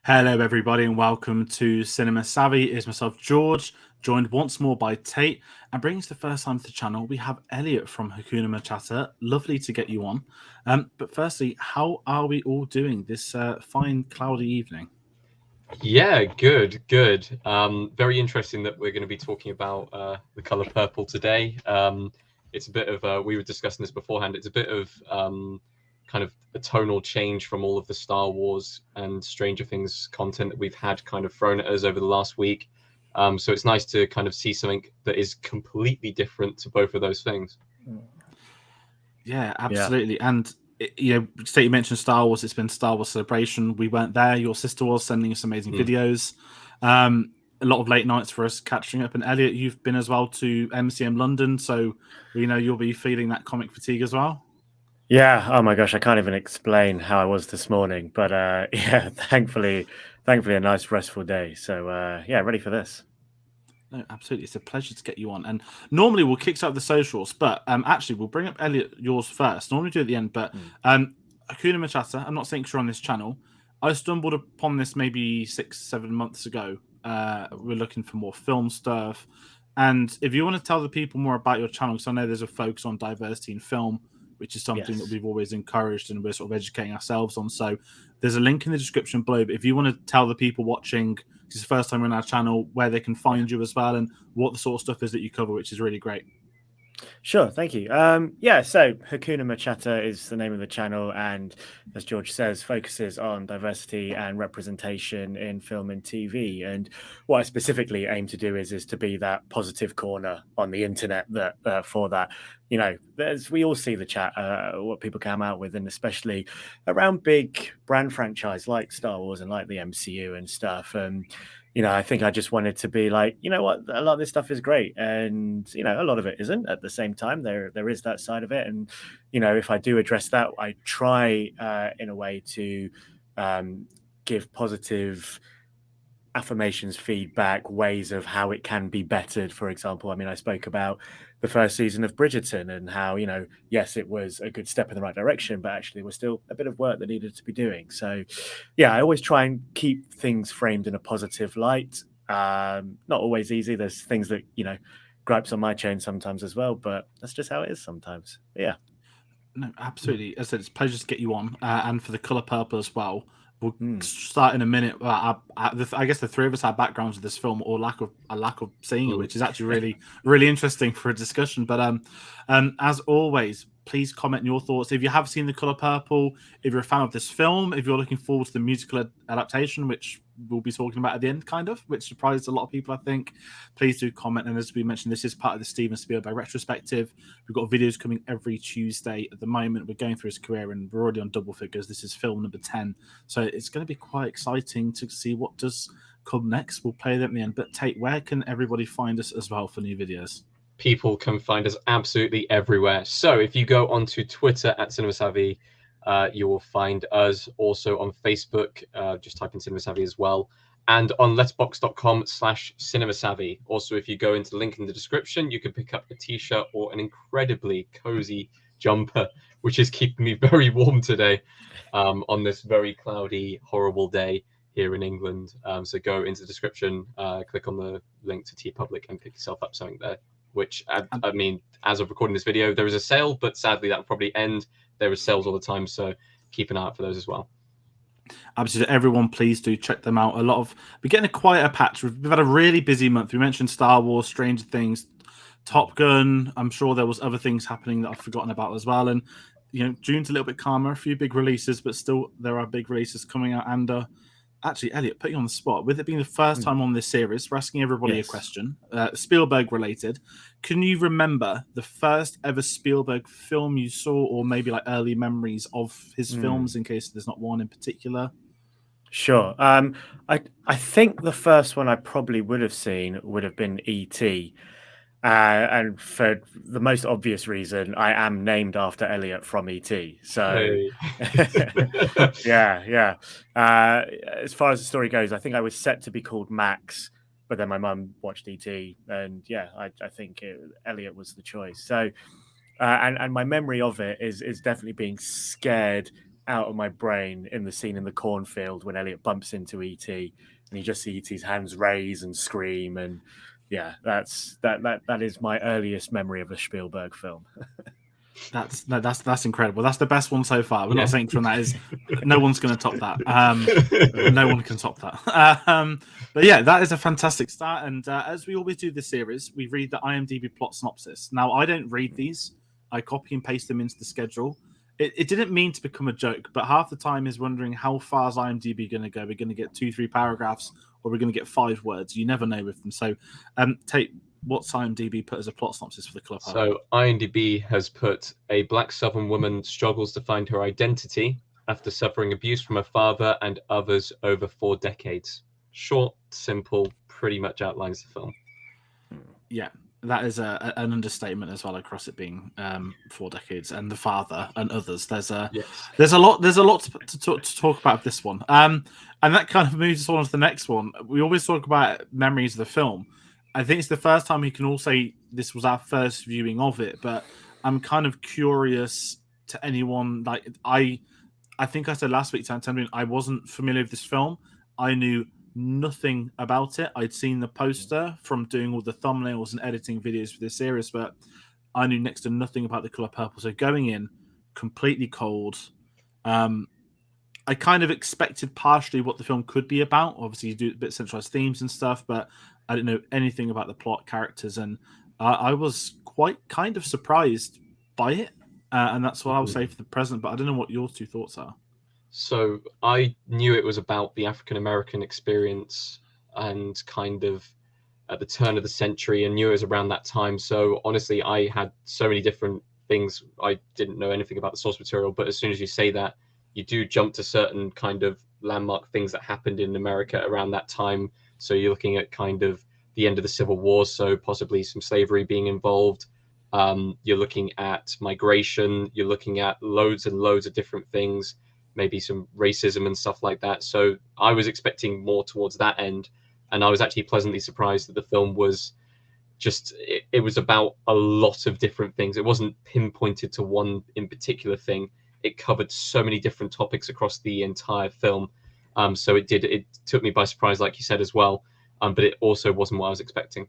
Hello, everybody, and welcome to Cinema Savvy. It's myself, George, joined once more by Tayte. And bringing us the first time to the channel, we have Elliott from Hakuna MaChatter. Lovely to get you on. But firstly, how are we all doing this fine, cloudy evening? Yeah, good. Very interesting that we're going to be talking about the color purple today. It's a bit of we were discussing this beforehand. It's a bit of kind of a tonal change from all of the Star Wars and Stranger Things content that we've had kind of thrown at us over the last week. So it's nice to kind of see something that is completely different to both of those things. Yeah, absolutely. And State, you mentioned Star Wars. It's been Star Wars Celebration. We weren't there. Your sister was sending us amazing videos. A lot of late nights for us catching up. And Elliot, you've been as well to MCM London, so we know you'll be feeling that comic fatigue as well. Yeah. Oh my gosh, I can't even explain how I was this morning. But yeah, thankfully, a nice restful day. So yeah, ready for this. No, absolutely. It's a pleasure to get you on. And normally we'll kickstart the socials, but actually we'll bring up Elliot yours first. Normally we do at the end, but Hakuna MaChatter, I'm not saying you're on this channel. I stumbled upon this maybe 6-7 months ago. We're looking for more film stuff. And if you want to tell the people more about your channel, because I know there's a focus on diversity in film, which is something that we've always encouraged and we're sort of educating ourselves on. So there's a link in the description below. But if you want to tell the people watching, it's the first time on our channel, where they can find you as well and what the sort of stuff is that you cover, which is really great. Sure, thank you. Yeah, so Hakuna MaChatter is the name of the channel, and as George says, focuses on diversity and representation in film and TV. And what I specifically aim to do is to be that positive corner on the internet that for that. You know, we all see the chat, what people come out with, and especially around big brand franchise like Star Wars and like the MCU and stuff. I think I just wanted to be like, you know what, a lot of this stuff is great, and a lot of it isn't. At the same time, there is that side of it, and if I do address that, I try in a way to give positive affirmations, feedback, ways of how it can be bettered. For example, I mean, I spoke about the first season of Bridgerton and how, yes, it was a good step in the right direction, but actually there was still a bit of work that needed to be doing. So yeah, I always try and keep things framed in a positive light. Not always easy. There's things that, gripes on my chain sometimes as well, but that's just how it is sometimes. But yeah. No, absolutely. As I said, it's a pleasure to get you on, and for the color purple as well. We'll start in a minute. I guess the three of us have backgrounds with this film, or lack of seeing it, which is actually really interesting for a discussion. But as always, please comment your thoughts. If you have seen The Color Purple, if you're a fan of this film, if you're looking forward to the musical adaptation, which we'll be talking about at the end, which surprised a lot of people, I think, please do comment. And as we mentioned, this is part of the Steven Spielberg Retrospective. We've got videos coming every Tuesday at the moment. We're going through his career and we're already on double figures. This is film number 10. So it's going to be quite exciting to see what does come next. We'll play them at the end. But Tayte, where can everybody find us as well for new videos? People can find us absolutely everywhere. So if you go onto Twitter at Cinema Savvy, you will find us also on Facebook. Just type in Cinema Savvy as well. And on letterboxd.com/Cinema Savvy. Also, if you go into the link in the description, you can pick up a t-shirt or an incredibly cozy jumper, which is keeping me very warm today on this very cloudy, horrible day here in England. So go into the description, click on the link to TeePublic and pick yourself up something there. Which, I mean, as of recording this video, there is a sale, but sadly that will probably end. There are sales all the time, so keep an eye out for those as well. Absolutely, everyone, please do check them out. We're getting a quieter patch. We've had a really busy month. We mentioned Star Wars, Stranger Things, Top Gun. I'm sure there was other things happening that I've forgotten about as well. And June's a little bit calmer, a few big releases, but still there are big releases coming out. And actually, Elliot, put you on the spot. With it being the first time on this series, we're asking everybody a question, Spielberg related. Can you remember the first ever Spielberg film you saw, or maybe like early memories of his films, in case there's not one in particular? Sure. I think the first one I probably would have seen would have been E.T. And for the most obvious reason, I am named after Elliott from E.T. So, yeah. As far as the story goes, I think I was set to be called Max, but then my mum watched E.T. and yeah, I think Elliott was the choice. So, and my memory of it is definitely being scared out of my brain in the scene in the cornfield when Elliott bumps into E.T. and you just see E.T.'s hands raise and scream. And yeah, that is my earliest memory of a Spielberg film. That's incredible. That's the best one so far. We're not saying from that is no one's going to top that. No one can top that. But yeah, that is a fantastic start. And as we always do this series, we read the IMDb plot synopsis. Now, I don't read these. I copy and paste them into the schedule. It didn't mean to become a joke, but half the time is wondering how far is IMDb going to go. We're going to get 2-3 paragraphs, or we're going to get 5 words. You never know with them. So, Tayte, what's IMDb put as a plot synopsis for the club? So IMDb has put a black Southern woman struggles to find her identity after suffering abuse from her father and others over 4 decades. Short, simple, pretty much outlines the film. Yeah, that is an understatement as well across it being 4 decades and the father and others. There's a lot to talk about with this one. And that kind of moves us on to the next one. We always talk about memories of the film. I think it's the first time we can all say this was our first viewing of it, but I'm kind of curious to anyone. Like I think I said last week, I wasn't familiar with this film. I knew nothing about it. I'd seen the poster from doing all the thumbnails and editing videos for this series, but I knew next to nothing about The Colour Purple. So going in completely cold, I kind of expected partially what the film could be about. Obviously, you do a bit of centralized themes and stuff, but I didn't know anything about the plot, characters, and I was kind of surprised by it. And that's what I'll say for the present, but I don't know what your 2 thoughts are. So I knew it was about the African American experience and kind of at the turn of the century, and knew it was around that time. So honestly, I had so many different things. I didn't know anything about the source material, but as soon as you say that, you do jump to certain kind of landmark things that happened in America around that time. So you're looking at kind of the end of the Civil War, so possibly some slavery being involved. You're looking at migration. You're looking at loads and loads of different things, maybe some racism and stuff like that. So I was expecting more towards that end. And I was actually pleasantly surprised that the film was just, it was about a lot of different things. It wasn't pinpointed to one in particular thing. It covered so many different topics across the entire film. So it took me by surprise, like you said as well. But it also wasn't what I was expecting.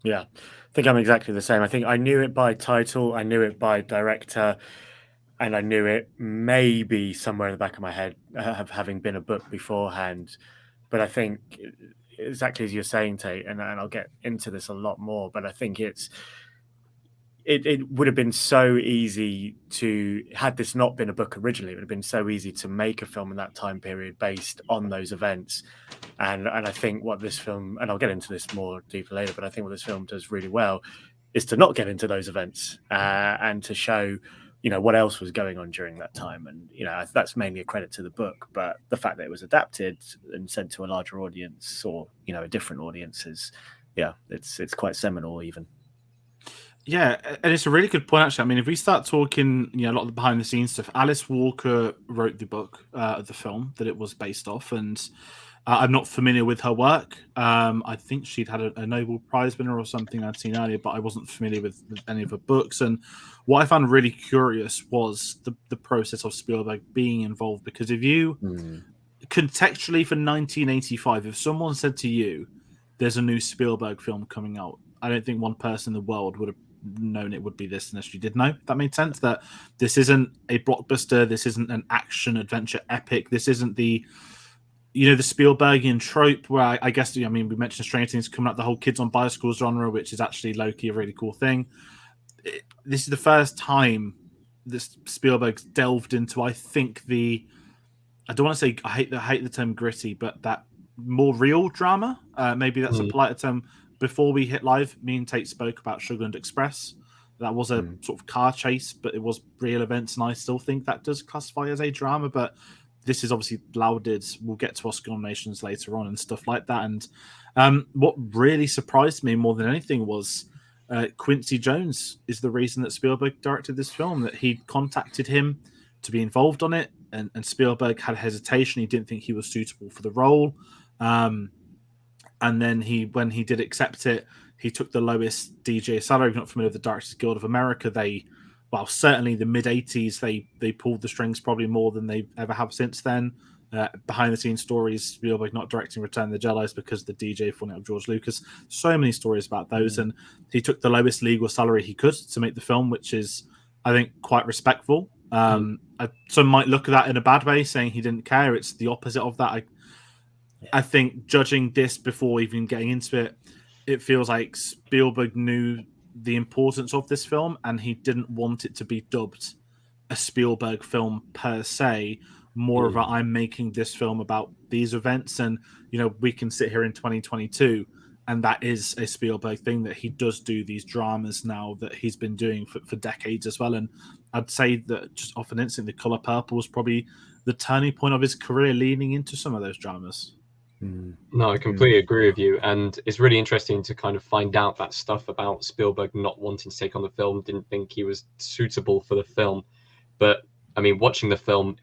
Yeah, I think I'm exactly the same. I think I knew it by title, I knew it by director, and I knew it maybe somewhere in the back of my head, having been a book beforehand. But I think exactly as you're saying, Tayte, and I'll get into this a lot more, but I think it would have been so easy to, had this not been a book originally, it would have been so easy to make a film in that time period based on those events. And I think what this film, and I'll get into this more deeper later, but I think what this film does really well is to not get into those events and to show, what else was going on during that time. And, that's mainly a credit to the book, but the fact that it was adapted and sent to a larger audience or, a different audience is, it's quite seminal even. Yeah, and it's a really good point, actually. I mean, if we start talking, a lot of the behind-the-scenes stuff, Alice Walker wrote the book of the film that it was based off, and I'm not familiar with her work. I think she'd had a Nobel Prize winner or something I'd seen earlier, but I wasn't familiar with any of her books. And what I found really curious was the process of Spielberg being involved, because if you, contextually for 1985, if someone said to you, there's a new Spielberg film coming out, I don't think one person in the world would have known it would be this unless you did know. That made sense, that this isn't a blockbuster, this isn't an action adventure epic, this isn't the the Spielbergian trope where I guess we mentioned Stranger Things coming up, the whole kids on bicycles genre, which is actually low-key a really cool thing. This is the first time this Spielberg's delved into, I think, I don't want to say, I hate the term gritty, but that more real drama, maybe that's a politer term. Before we hit live, me and Tayte spoke about Sugarland Express. That was a sort of car chase, but it was real events, and I still think that does classify as a drama. But this is obviously lauded. We'll get to Oscar nominations later on and stuff like that. And what really surprised me more than anything was Quincy Jones is the reason that Spielberg directed this film, that he contacted him to be involved on it, and Spielberg had hesitation. He didn't think he was suitable for the role. And then when he did accept it, he took the lowest DJ salary. If you're not familiar with the Directors Guild of America, they well, certainly the mid 80s, they pulled the strings probably more than they ever have since then. Behind the scenes stories, Spielberg not directing Return of the Jedi because the DJ falling out of George Lucas. So many stories about those, and he took the lowest legal salary he could to make the film, which is, I think, quite respectful. Some might look at that in a bad way, saying he didn't care. It's the opposite of that. I think judging this before even getting into it, it feels like Spielberg knew the importance of this film, and he didn't want it to be dubbed a Spielberg film per se. More of a, I'm making this film about these events, and we can sit here in 2022, and that is a Spielberg thing, that he does do these dramas now that he's been doing for decades as well. And I'd say that just off an instant, The Color Purple was probably the turning point of his career, leaning into some of those dramas. No, I completely agree with you, and it's really interesting to kind of find out that stuff about Spielberg not wanting to take on the film, didn't think he was suitable for the film. But I mean, watching the film,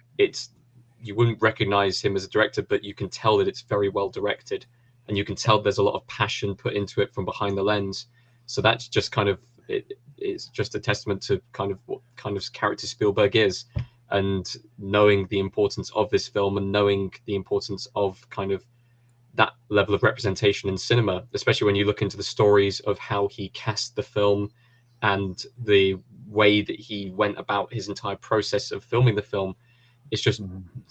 you wouldn't recognize him as a director, but you can tell that it's very well directed, and you can tell there's a lot of passion put into it from behind the lens. So that's just kind of it's just a testament to kind of what kind of character Spielberg is, and knowing the importance of this film, and knowing the importance of kind of that level of representation in cinema, especially when you look into the stories of how he cast the film and the way that he went about his entire process of filming the film. It's just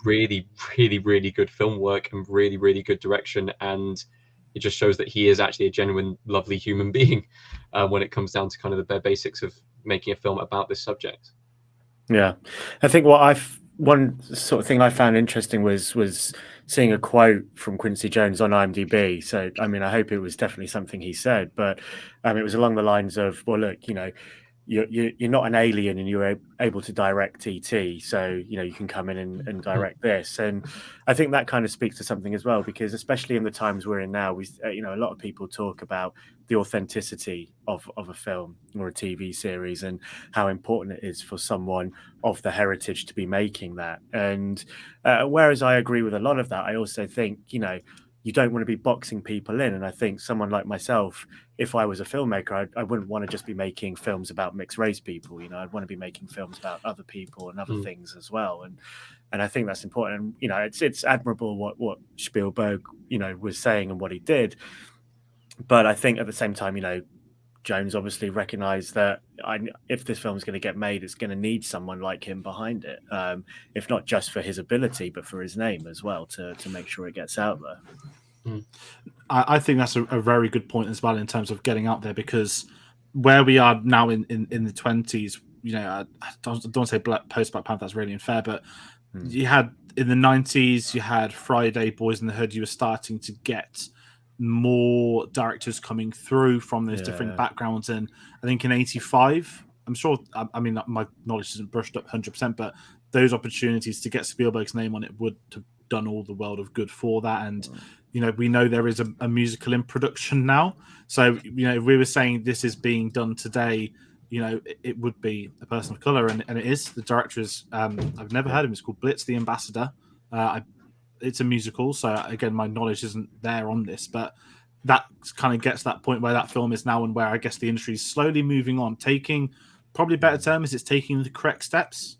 really, really, really good film work and really, really good direction. And it just shows that he is actually a genuine, lovely human being when it comes down to kind of the bare basics of making a film about this subject. Yeah. I think one sort of thing I found interesting was seeing a quote from Quincy Jones on IMDb. So, I mean, I hope it was definitely something he said, but it was along the lines of, well, look, you're not an alien, and you're able to direct ET, so you can come in and direct this. And I think that kind of speaks to something as well, because especially in the times we're in now, we a lot of people talk about the authenticity of a film or a TV series, and how important it is for someone of the heritage to be making that. And whereas I agree with a lot of that, I also think you don't want to be boxing people in. And I think someone like myself, if I was a filmmaker, I wouldn't want to just be making films about mixed race people. I'd want to be making films about other people and other things as well. And I think that's important. And it's admirable what Spielberg was saying and what he did. But I think at the same time, Jones obviously recognized that if this film is going to get made, it's going to need someone like him behind it, if not just for his ability, but for his name as well, to make sure it gets out there. I think that's a very good point as well, in terms of getting out there, because where we are now in the 20s, I don't want to say post Black Panther, that's really unfair, but you had in the 90s, you had Friday, Boys in the Hood, you were starting to get more directors coming through from those different backgrounds. And I think in 85, I'm sure, I mean, my knowledge isn't brushed up 100%, but those opportunities to get Spielberg's name on it would have done all the world of good for that. And we know there is a musical in production now, so if we were saying this is being done today, it would be a person of color, and it is. The director is I've never heard of him. It's called Blitz the Ambassador. It's a musical, so again, my knowledge isn't there on this, but that kind of gets to that point where that film is now, and where I guess the industry is slowly moving on, taking, probably better term is, it's taking the correct steps.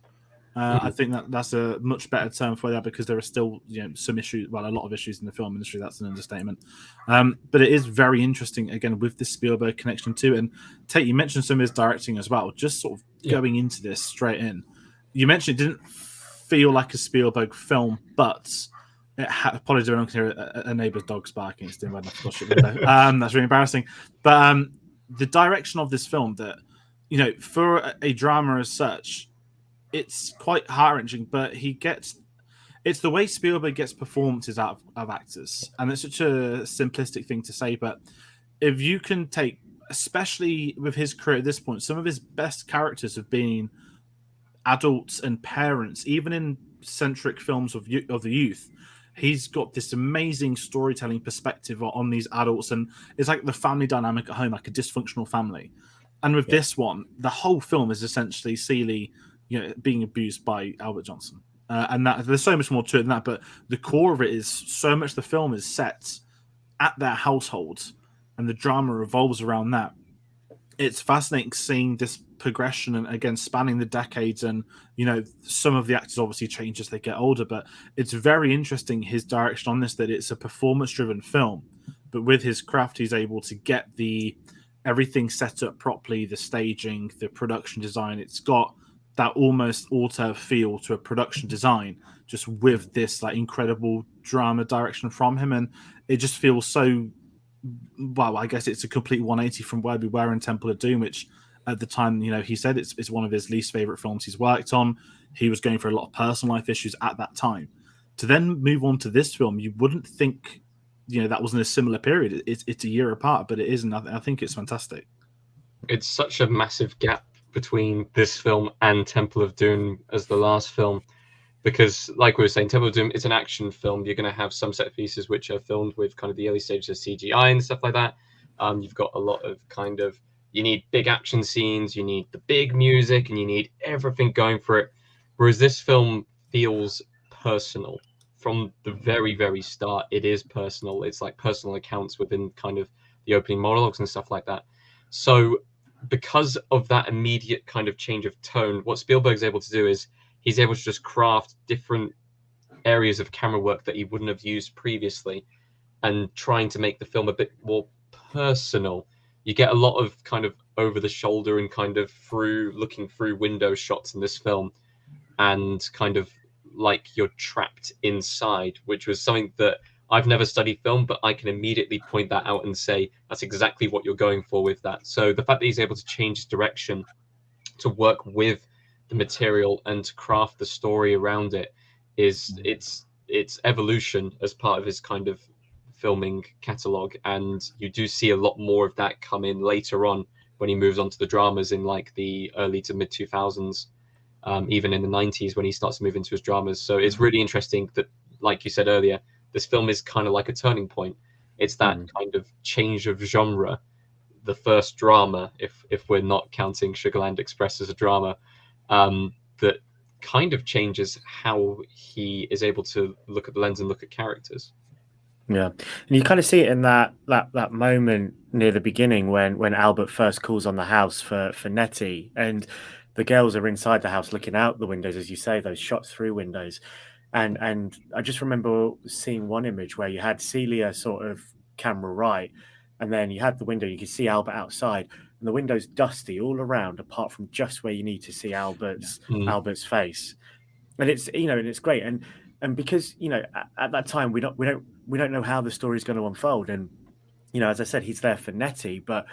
I think that's a much better term for that, because there are still some issues, well, a lot of issues in the film industry. That's an understatement. But it is very interesting, again, with this Spielberg connection too. And Tayte, you mentioned some of his directing as well. Just sort of going into this straight in, you mentioned it didn't feel like a Spielberg film, but it had, apologies, everyone can hear a neighbour's dog's barking. It's doing right enough to watch it window. That's really embarrassing. But the direction of this film, that for a drama as such, it's quite heart-wrenching, but it's the way Spielberg gets performances out of actors, and it's such a simplistic thing to say, but if you can take, especially with his career at this point, some of his best characters have been adults and parents, even in centric films of the youth. He's got this amazing storytelling perspective on these adults, and it's like the family dynamic at home, like a dysfunctional family. And with this one, the whole film is essentially Celie being abused by Albert Johnson. And that there's so much more to it than that, but the core of it is so much the film is set at their household, and the drama revolves around that. It's fascinating seeing this progression, and again spanning the decades, and some of the actors obviously change as they get older, but it's very interesting his direction on this, that it's a performance driven film, but with his craft he's able to get everything set up properly, the staging, the production design. It's got that almost auteur feel to a production design, just with this like incredible drama direction from him, and it just feels so, well, I guess it's a complete 180 from where we were in Temple of Doom, which at the time, he said it's one of his least favorite films he's worked on. He was going through a lot of personal life issues at that time. To then move on to this film, you wouldn't think, that was in a similar period. It's a year apart, but it is, and I think it's fantastic. It's such a massive gap between this film and Temple of Doom as the last film, because like we were saying, Temple of Doom is an action film. You're going to have some set pieces which are filmed with kind of the early stages of CGI and stuff like that. You've got a lot of you need big action scenes, you need the big music, and you need everything going for it. Whereas this film feels personal from the very, very start. It is personal. It's like personal accounts within kind of the opening monologues and stuff like that. So because of that immediate kind of change of tone, what Spielberg's able to do is he's able to just craft different areas of camera work that he wouldn't have used previously, and trying to make the film a bit more personal. You get a lot of kind of over the shoulder and kind of looking through window shots in this film, and kind of like you're trapped inside, which was something that I've never studied film, but I can immediately point that out and say that's exactly what you're going for with that. So the fact that he's able to change his direction to work with the material and to craft the story around it is it's evolution as part of his kind of filming catalogue. And you do see a lot more of that come in later on when he moves on to the dramas in like the early to mid 2000s, even in the 90s when he starts to move into his dramas. So it's really interesting that, like you said earlier, this film is kind of like a turning point. It's that kind of change of genre, the first drama, if we're not counting Sugarland Express as a drama, that kind of changes how he is able to look at the lens and look at characters. Yeah, and you kind of see it in that moment near the beginning when Albert first calls on the house for Nettie, and the girls are inside the house looking out the windows, as you say, those shots through windows. And I just remember seeing one image where you had Celia sort of camera right, and then you had the window, you could see Albert outside, and the window's dusty all around, apart from just where you need to see Albert's face. And it's and it's great. And because at that time we don't know how the story is going to unfold, and as I said, he's there for Nettie, but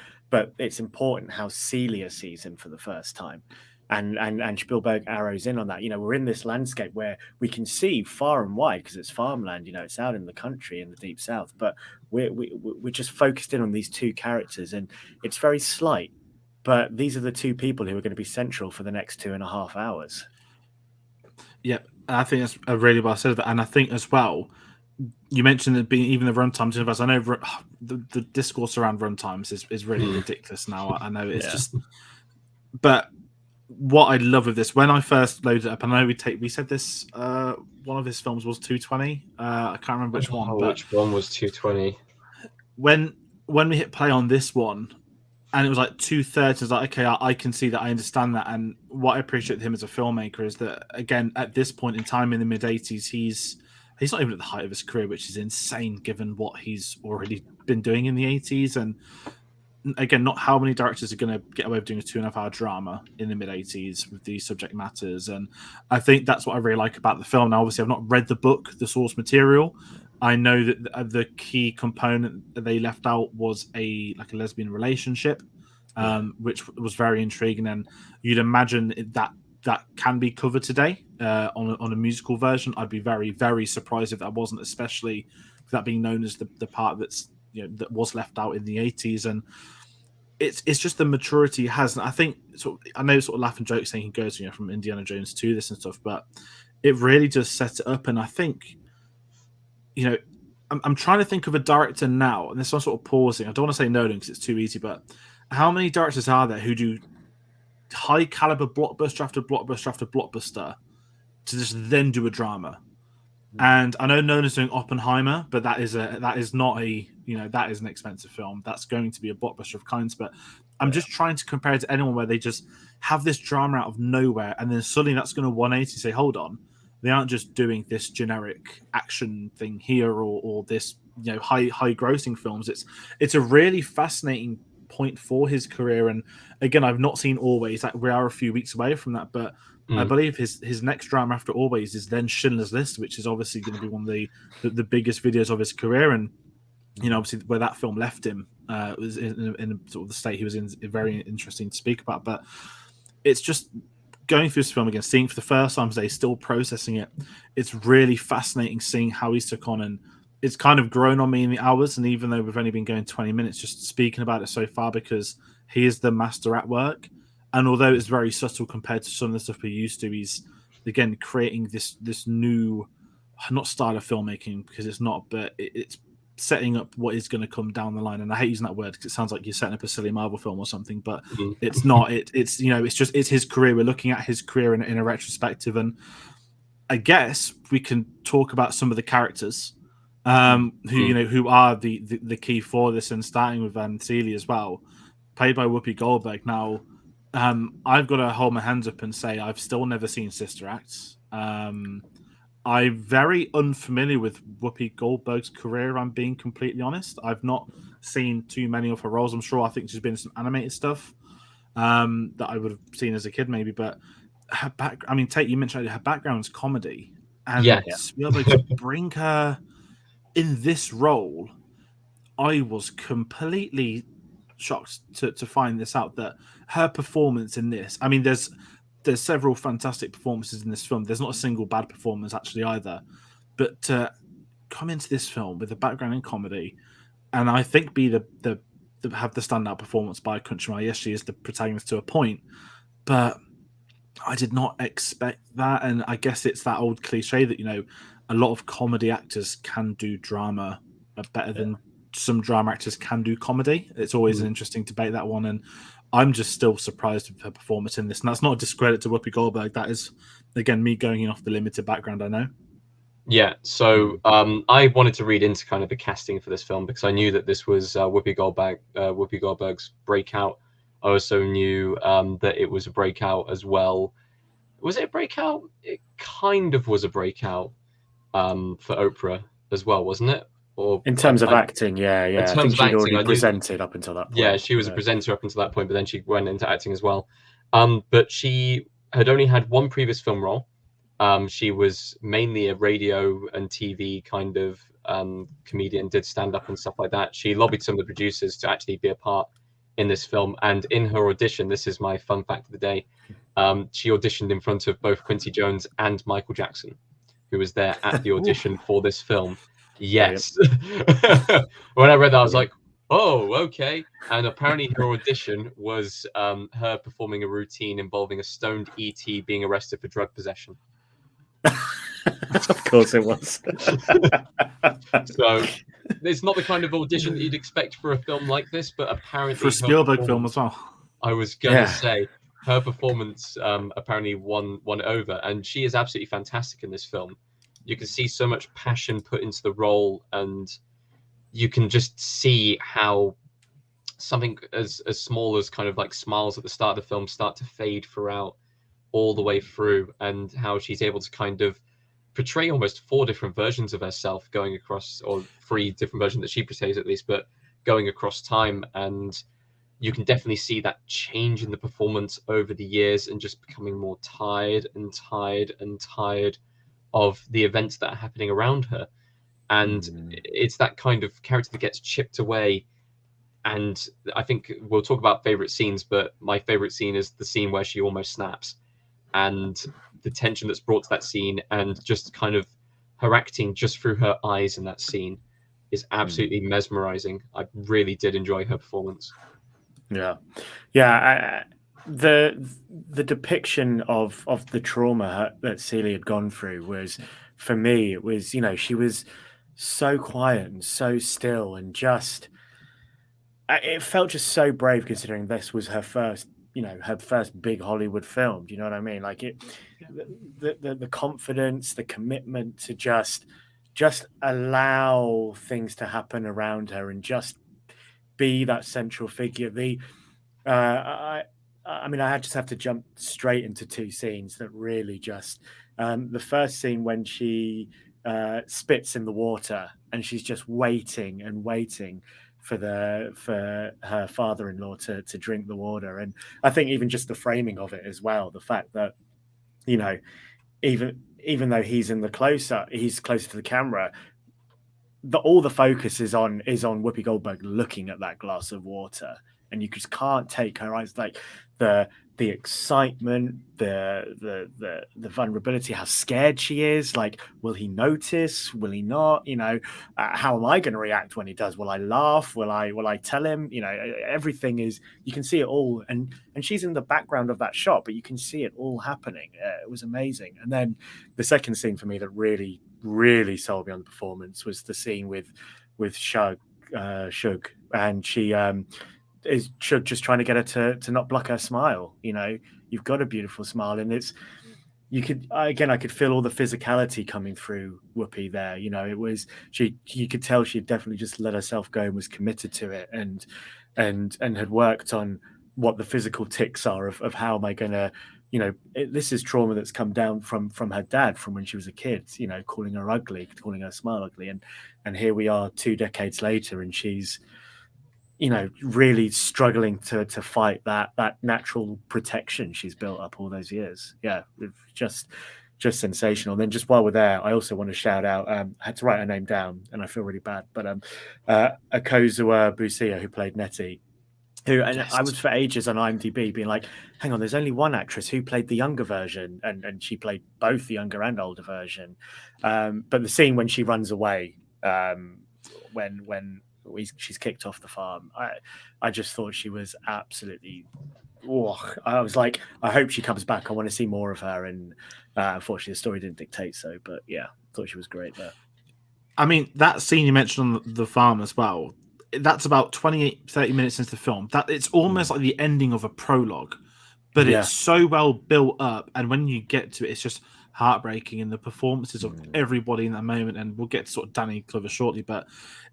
it's important how Celia sees him for the first time, and Spielberg arrows in on that. We're in this landscape where we can see far and wide because it's farmland, it's out in the country in the deep south, but we're just focused in on these two characters, and it's very slight, but these are the two people who are going to be central for the next 2.5 hours. Yep, I think that's really well said. And I think as well, you mentioned it being even the runtimes. I know the discourse around runtimes is really ridiculous now. I know it's just, but what I love of this, when I first loaded it up, and I know we said this, one of his films was 220. I can't remember which one. But which one was 220? When we hit play on this one, and it was like 2:30, I was like, okay, I can see that, I understand that. And what I appreciate him as a filmmaker is that, again, at this point in time in the mid-80s, he's not even at the height of his career, which is insane given what he's already been doing in the 80s. And again, not how many directors are going to get away with doing a 2.5-hour drama in the mid-80s with these subject matters. And I think that's what I really like about the film. Now, obviously, I've not read the book, the source material. I know that the key component that they left out was a lesbian relationship, which was very intriguing. And you'd imagine that can be covered today on a musical version. I'd be very, very surprised if that wasn't, especially that being known as the part that's that was left out in the 80s. And it's just the maturity he has. And I think I know sort of laugh and joke saying he goes from Indiana Jones to this and stuff, but it really does set it up. And I think I'm trying to think of a director now, and this one sort of pausing. I don't want to say Nolan because it's too easy, but how many directors are there who do high caliber blockbuster after blockbuster after blockbuster to just then do a drama? And I know Nolan's doing Oppenheimer, but that is not that is an expensive film. That's going to be a blockbuster of kinds. But I'm just trying to compare it to anyone where they just have this drama out of nowhere, and then suddenly that's going to 180 say, hold on, they aren't just doing this generic action thing here or this high grossing films. It's a really fascinating point for his career. And again, I've not seen Always. Like, we are a few weeks away from that, but I believe his next drama after Always is then Schindler's List, which is obviously going to be one of the biggest videos of his career. And obviously where that film left him was in sort of the state he was in, very interesting to speak about. But it's just going through this film again, seeing it for the first time today, still processing it. It's really fascinating seeing how he's took on, and it's kind of grown on me in the hours. And even though we've only been going 20 minutes, just speaking about it so far, because he is the master at work. And although it's very subtle compared to some of the stuff we're used to, he's again creating this new, not style of filmmaking, because it's not, but it's setting up what is going to come down the line. And I hate using that word because it sounds like you're setting up a silly Marvel film or something, but it's not. It's it's his career. We're looking at his career in a retrospective, and I guess we can talk about some of the characters who are the key for this, and starting with Van Celie as well, played by Whoopi Goldberg. Now, I've got to hold my hands up and say I've still never seen Sister Acts. I'm very unfamiliar with Whoopi Goldberg's career, I'm being completely honest. I've not seen too many of her roles. I'm sure I think she's been in some animated stuff that I would have seen as a kid maybe, but her Tayte, you mentioned her background's comedy, and Spielberg to bring her in this role, I was completely shocked to find this out, that her performance in this, there's several fantastic performances in this film. There's not a single bad performance actually either. But to come into this film with a background in comedy, and I think be the have the standout performance by Country Mile. Yes, she is the protagonist to a point, but I did not expect that. And I guess it's that old cliche that a lot of comedy actors can do drama better than some drama actors can do comedy. It's always an interesting debate, that one, and I'm just still surprised with her performance in this. And that's not a discredit to Whoopi Goldberg. That is, again, me going in off the limited background I know. Yeah, so I wanted to read into kind of the casting for this film because I knew that this was Whoopi Goldberg's breakout. I also knew that it was a breakout as well. Was it a breakout? It kind of was a breakout for Oprah as well, wasn't it? Or in terms of acting, yeah. In terms I think of she'd acting, already presented up until that point. Yeah, she was a presenter up until that point, but then she went into acting as well. But she had only had one previous film role. She was mainly a radio and TV kind of comedian, did stand up and stuff like that. She lobbied some of the producers to actually be a part in this film. And in her audition, this is my fun fact of the day, she auditioned in front of both Quincy Jones and Michael Jackson, who was there at the audition for this film. Yes. When I read that, I was like, oh, okay. And apparently her audition was her performing a routine involving a stoned ET being arrested for drug possession. Of course it was. So it's not the kind of audition that you'd expect for a film like this, but apparently for a Spielberg film as well. I was gonna say her performance apparently won it over, and she is absolutely fantastic in this film. You can see so much passion put into the role, and you can just see how something as small as kind of like smiles at the start of the film start to fade throughout all the way through, and how she's able to kind of portray almost 4 different versions of herself going across, or 3 different versions that she portrays at least, but going across time. And you can definitely see that change in the performance over the years, and just becoming more tired of the events that are happening around her. And it's that kind of character that gets chipped away. And I think we'll talk about favorite scenes, but my favorite scene is the scene where she almost snaps, and the tension that's brought to that scene, and just kind of her acting just through her eyes in that scene is absolutely mesmerizing. I really did enjoy her performance. The depiction of the trauma that Celie had gone through was, for me, it was, she was so quiet and so still, and just, it felt just so brave, considering this was her first big Hollywood film. Do you know what I mean? Like the confidence, the commitment to just allow things to happen around her and just be that central figure. I mean, I just have to jump straight into two scenes that really just. The first scene when she spits in the water and she's just waiting and waiting for her father-in-law to drink the water, and I think even just the framing of it as well, the fact that even though he's closer to the camera, all the focus is on Whoopi Goldberg looking at that glass of water, and you just can't take her eyes. Like the excitement, the vulnerability, how scared she is. Like, will he notice? Will he not? How am I going to react when he does? Will I laugh? Will I tell him? Everything is. You can see it all, and she's in the background of that shot, but you can see it all happening. It was amazing. And then the second scene for me that really sold me on the performance was the scene with Shug, and she is Shug just trying to get her to not block her smile. You've got a beautiful smile, and I could feel all the physicality coming through Whoopi there. You could tell she'd definitely just let herself go and was committed to it, and had worked on what the physical tics are of how am I going to. This is trauma that's come down from her dad from when she was a kid, calling her ugly, calling her smile ugly. And here we are 2 decades later, and she's, really struggling to fight that natural protection she's built up all those years. Yeah, just sensational. And then just while we're there, I also want to shout out, I had to write her name down and I feel really bad, but Akozua Busia, who played Nettie. Yes. I was for ages on IMDb being like, hang on, there's only one actress who played the younger version, and she played both the younger and older version. But the scene when she runs away, when she's kicked off the farm, I just thought she was absolutely. I was like, I hope she comes back. I want to see more of her. And unfortunately, the story didn't dictate so. But yeah, I thought she was great there. I mean, that scene you mentioned on the farm as well, that's about 28-30 minutes into the film. That it's almost like the ending of a prologue, but it's so well built up, and when you get to it, it's just heartbreaking, and the performances of everybody in that moment. And we'll get to sort of Danny Glover shortly, but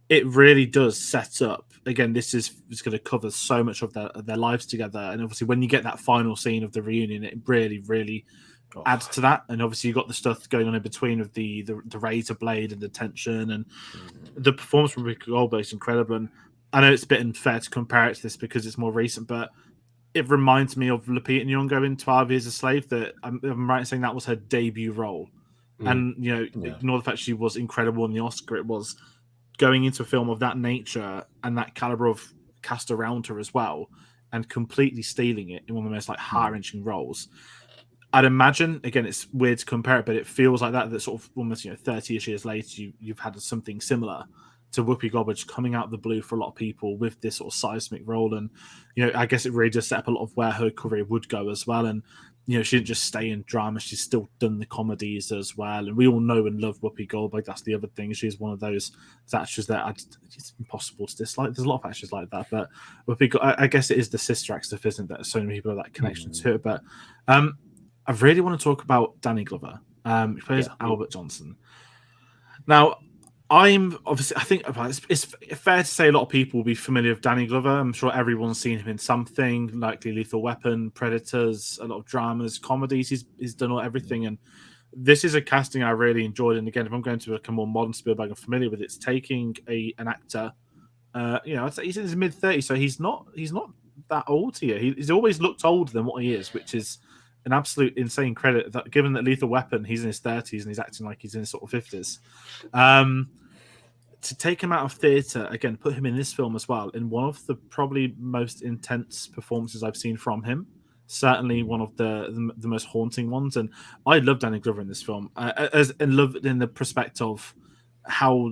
it really does set up. Again, it's going to cover so much of their lives together, and obviously when you get that final scene of the reunion, it really adds to that. And obviously you've got the stuff going on in between of the razor blade and the tension, and the performance from Whoopi Goldberg is incredible. And I know it's a bit unfair to compare it to this because it's more recent, but it reminds me of Lupita Nyong'o in 12 Years a Slave. That I'm right in saying that was her debut role. And ignore the fact she was incredible in the Oscar. It was going into a film of that nature and that caliber of cast around her as well, and completely stealing it in one of the most heart-wrenching roles. I'd imagine, again, it's weird to compare it, but it feels like that sort of almost 30-ish years later, you've had something similar to Whoopi Goldberg coming out of the blue for a lot of people with this sort of seismic role. And I guess it really does set up a lot of where her career would go as well. And she didn't just stay in drama; she's still done the comedies as well. And we all know and love Whoopi Goldberg. That's the other thing; she's one of those actors that it's impossible to dislike. There's a lot of actors like that, but Whoopi, I guess it is the sister act stuff, isn't it? So many people have that connection to it, but. I really want to talk about Danny Glover. He plays Albert Johnson. Now, I think it's fair to say a lot of people will be familiar with Danny Glover. I'm sure everyone's seen him in something, likely Lethal Weapon, Predators, a lot of dramas, comedies. He's done everything, and this is a casting I really enjoyed. And again, if I'm going to a more modern Spielberg I'm familiar with, it's taking an actor. I'd say he's in his mid-30s, so he's not that old here. He's always looked older than what he is, which is an absolute insane credit. That given that Lethal Weapon, he's in his 30s and he's acting like he's in his sort of 50s. To take him out of theatre, again, put him in this film as well, in one of the probably most intense performances I've seen from him. Certainly one of the most haunting ones. And I love Danny Glover in this film, and love it in the prospect of how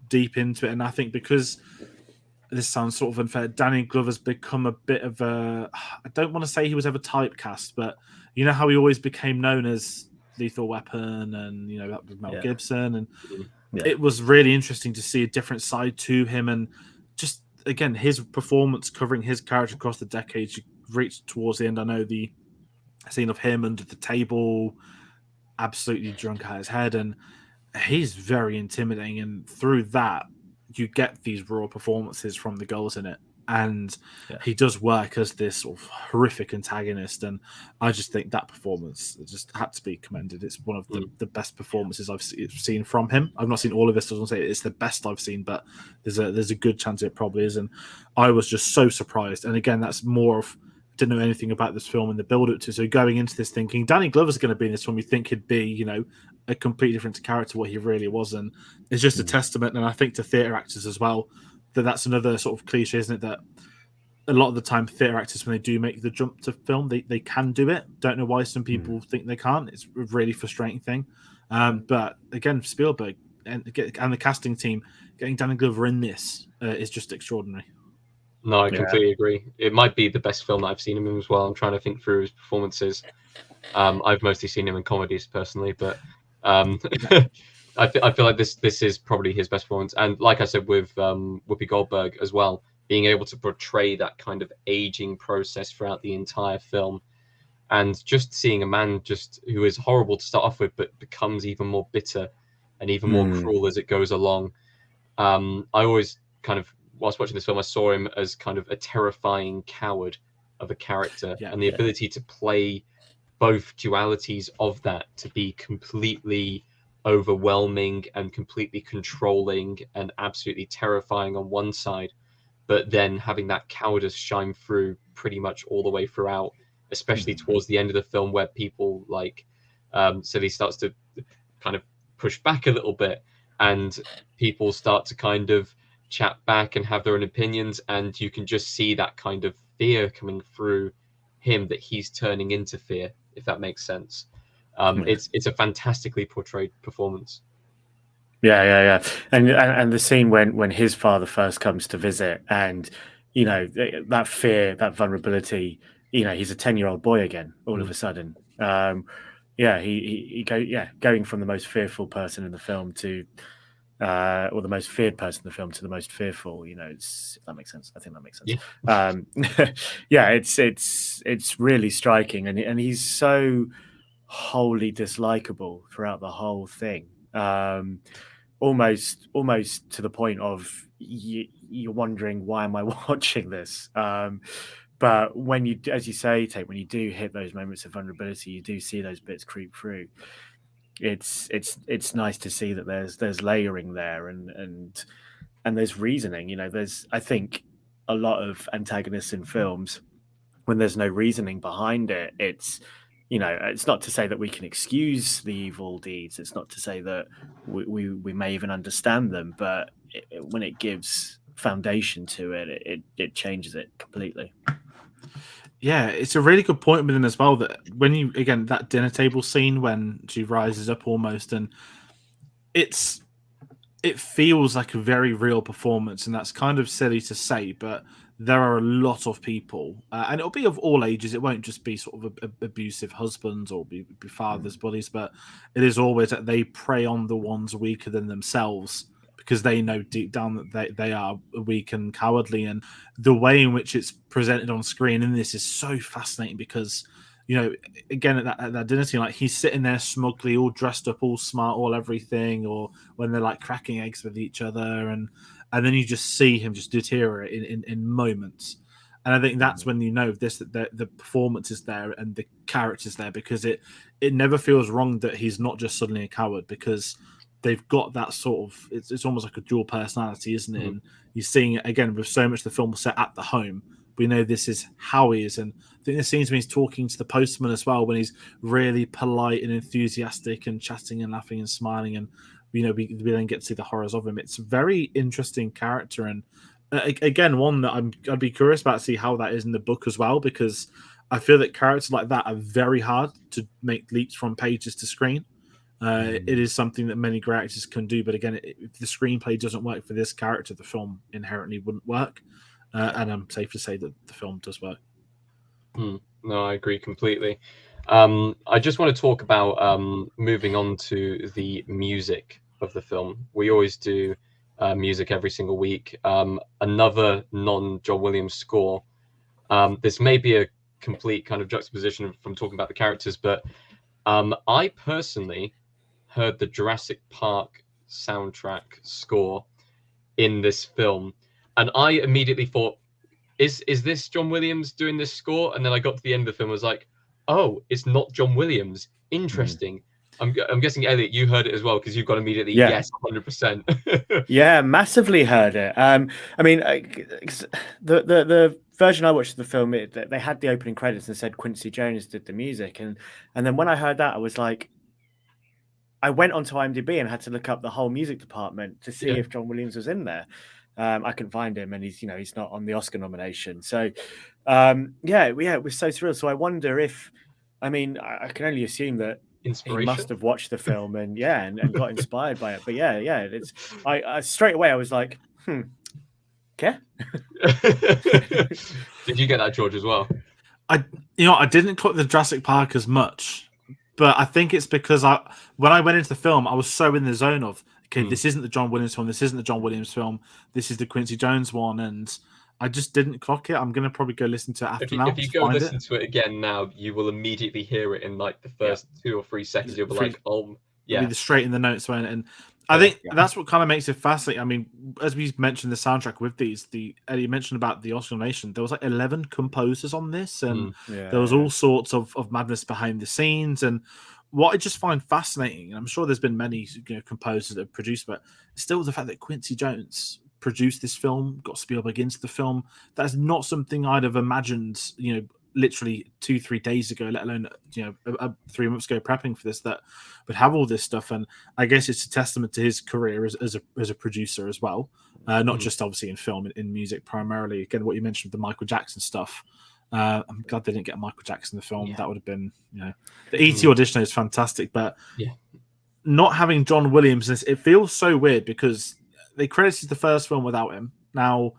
deep into it. And I think because this sounds sort of unfair, Danny Glover's become a bit of a, I don't want to say he was ever typecast, but you know how he always became known as Lethal Weapon, and that was Mel Gibson, and it was really interesting to see a different side to him. And just again, his performance covering his character across the decades. You reached towards the end, I know the scene of him under the table, absolutely drunk out his head, and he's very intimidating. And through that, you get these raw performances from the girls in it. and Yeah. he does work as this sort of horrific antagonist. And I just think that performance just had to be commended. It's one of the best performances I've seen from him. I've not seen all of this. I don't say it's the best I've seen, but there's a good chance it probably is. And I was just so surprised. And again, that's more of, didn't know anything about this film in the build-up to, so going into this thinking Danny Glover's going to be in this film, you think he'd be, you know, a completely different character what he really was. And it's just a testament, and I think to theatre actors as well, that's another sort of cliche, isn't it, that a lot of the time theatre actors, when they do make the jump to film, they can do it. Don't know why some people think they can't. It's a really frustrating thing. But again, Spielberg and the casting team, getting Danny Glover in this is just extraordinary. No, I completely agree. It might be the best film that I've seen him in as well. I'm trying to think through his performances. I've mostly seen him in comedies personally, but I feel like this is probably his best performance. And like I said with Whoopi Goldberg as well, being able to portray that kind of aging process throughout the entire film, and just seeing a man just who is horrible to start off with, but becomes even more bitter and even more cruel as it goes along. I always kind of, whilst watching this film, I saw him as kind of a terrifying coward of a character, and the ability to play both dualities of that, to be completely overwhelming and completely controlling and absolutely terrifying on one side, but then having that cowardice shine through pretty much all the way throughout, especially towards the end of the film, where people like Silly starts to kind of push back a little bit, and people start to kind of chat back and have their own opinions, and you can just see that kind of fear coming through him, that he's turning into fear, if that makes sense. It's a fantastically portrayed performance. Yeah. And the scene when his father first comes to visit, and you know, that fear, that vulnerability, you know, he's a 10-year-old boy again all of a sudden. Going from the most fearful person in the film to or the most feared person in the film to the most fearful, you know, if that makes sense. I think that makes sense. It's really striking, and he's so wholly dislikable throughout the whole thing. Almost to the point of you're wondering, why am I watching this? But when you, as you say, Tate, when you do hit those moments of vulnerability, you do see those bits creep through. It's nice to see that there's layering there, and there's reasoning. You know, I think a lot of antagonists in films, when there's no reasoning behind it, it's, you know, it's not to say that we can excuse the evil deeds. It's not to say that we may even understand them, but when it gives foundation to it, it changes it completely. Yeah, it's a really good point with him as well, that when you, again, that dinner table scene when she rises up almost, and it feels like a very real performance, and that's kind of silly to say, but there are a lot of people, and it'll be of all ages. It won't just be sort of abusive husbands or be fathers, buddies, but it is always that they prey on the ones weaker than themselves, because they know deep down that they are weak and cowardly. And the way in which it's presented on screen in this is so fascinating, because, you know, again, at that dinner scene, like, he's sitting there smugly, all dressed up, all smart, all everything, or when they're like cracking eggs with each other, and then you just see him just deteriorate in moments. And I think that's when you know this, that the performance is there and the character's there, because it never feels wrong that he's not just suddenly a coward, because they've got that sort of, it's almost like a dual personality, isn't it? And you're seeing it again with so much of the film set at the home. We know this is how he is, and I think this scenes when he's talking to the postman as well, when he's really polite and enthusiastic and chatting and laughing and smiling, and you know, we then get to see the horrors of him. It's a very interesting character, and again, one that I'd be curious about to see how that is in the book as well, because I feel that characters like that are very hard to make leaps from pages to screen. It is something that many great actors can do, but again, if the screenplay doesn't work for this character, the film inherently wouldn't work. And I'm safe to say that the film does work. No, I agree completely. I just want to talk about moving on to the music of the film. We always do music every single week. Another non-John Williams score. This may be a complete kind of juxtaposition from talking about the characters, but I personally heard the Jurassic Park soundtrack score in this film, and I immediately thought, is this John Williams doing this score? And then I got to the end of the film, and was like, oh, it's not John Williams. Interesting. I'm guessing, Elliot, you heard it as well, because you've got immediately yes, 100%. Yeah, massively heard it. I mean, the version I watched of the film, they had the opening credits and said Quincy Jones did the music, and then when I heard that, I was like, I went onto IMDb and had to look up the whole music department to see if John Williams was in there. I couldn't find him, and he's not on the Oscar nomination. So, it was so surreal. So I wonder if, I mean, I can only assume that he must have watched the film and got inspired by it. But it's I straight away I was like, okay. Did you get that, George, as well? I didn't clock the Jurassic Park as much, but I think it's because when I went into the film, I was so in the zone of, okay, this isn't the John Williams film, this isn't the John Williams film, this is the Quincy Jones one, and I just didn't clock it. I'm going to probably go listen to it after now. If you go listen to it again now, you will immediately hear it in like the first 2 or 3 seconds. You'll be like, oh, yeah. It'll be straight in the notes. And I think that's what kind of makes it fascinating. I mean, as we mentioned the soundtrack with these, Eddie mentioned about the Oscar nomination, there was like 11 composers on this, and there was all sorts of madness behind the scenes. And what I just find fascinating, and I'm sure there's been many composers that have produced, but still the fact that Quincy Jones produced this film, got Spielberg into the film, that's not something I'd have imagined, literally 2-3 days ago, let alone 3 months ago prepping for this, that would have all this stuff. And I guess it's a testament to his career as a producer as well, not just obviously in film, in music primarily. Again, what you mentioned with the Michael Jackson stuff, I'm glad they didn't get Michael Jackson in the film. That would have been, the ET audition is fantastic, but not having John Williams, it feels so weird because they credited the first film without him. Now,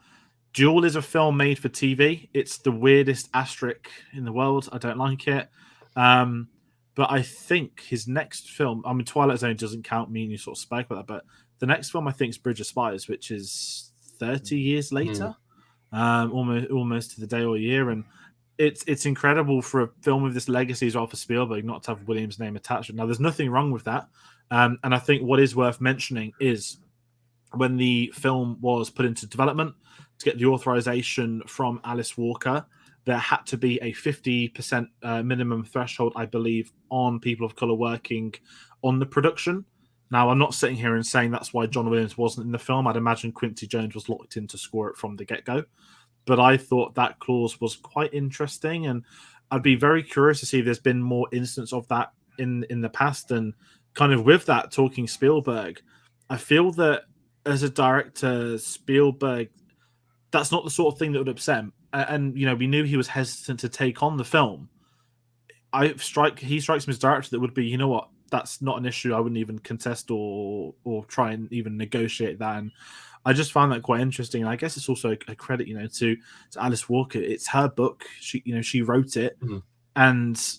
Duel is a film made for TV. It's the weirdest asterisk in the world. I don't like it. But I think his next film, I mean, Twilight Zone doesn't count, me and you sort of spoke about that, but the next film I think is Bridge of Spies, which is 30 years later, almost to the day or year. And it's incredible for a film with this legacy as well for Spielberg not to have Williams' name attached. Now, there's nothing wrong with that. And I think what is worth mentioning is when the film was put into development, to get the authorization from Alice Walker, there had to be a 50% minimum threshold, I believe, on people of color working on the production. Now, I'm not sitting here and saying that's why John Williams wasn't in the film. I'd imagine Quincy Jones was locked in to score it from the get-go. But I thought that clause was quite interesting, and I'd be very curious to see if there's been more instance of that in the past. And kind of with that, talking Spielberg, I feel that as a director, Spielberg, that's not the sort of thing that would upset him. And we knew he was hesitant to take on the film. He strikes me as a director that would be, you know what, that's not an issue. I wouldn't even contest or try and even negotiate that. And I just found that quite interesting. And I guess it's also a credit, to Alice Walker. It's her book. She wrote it, and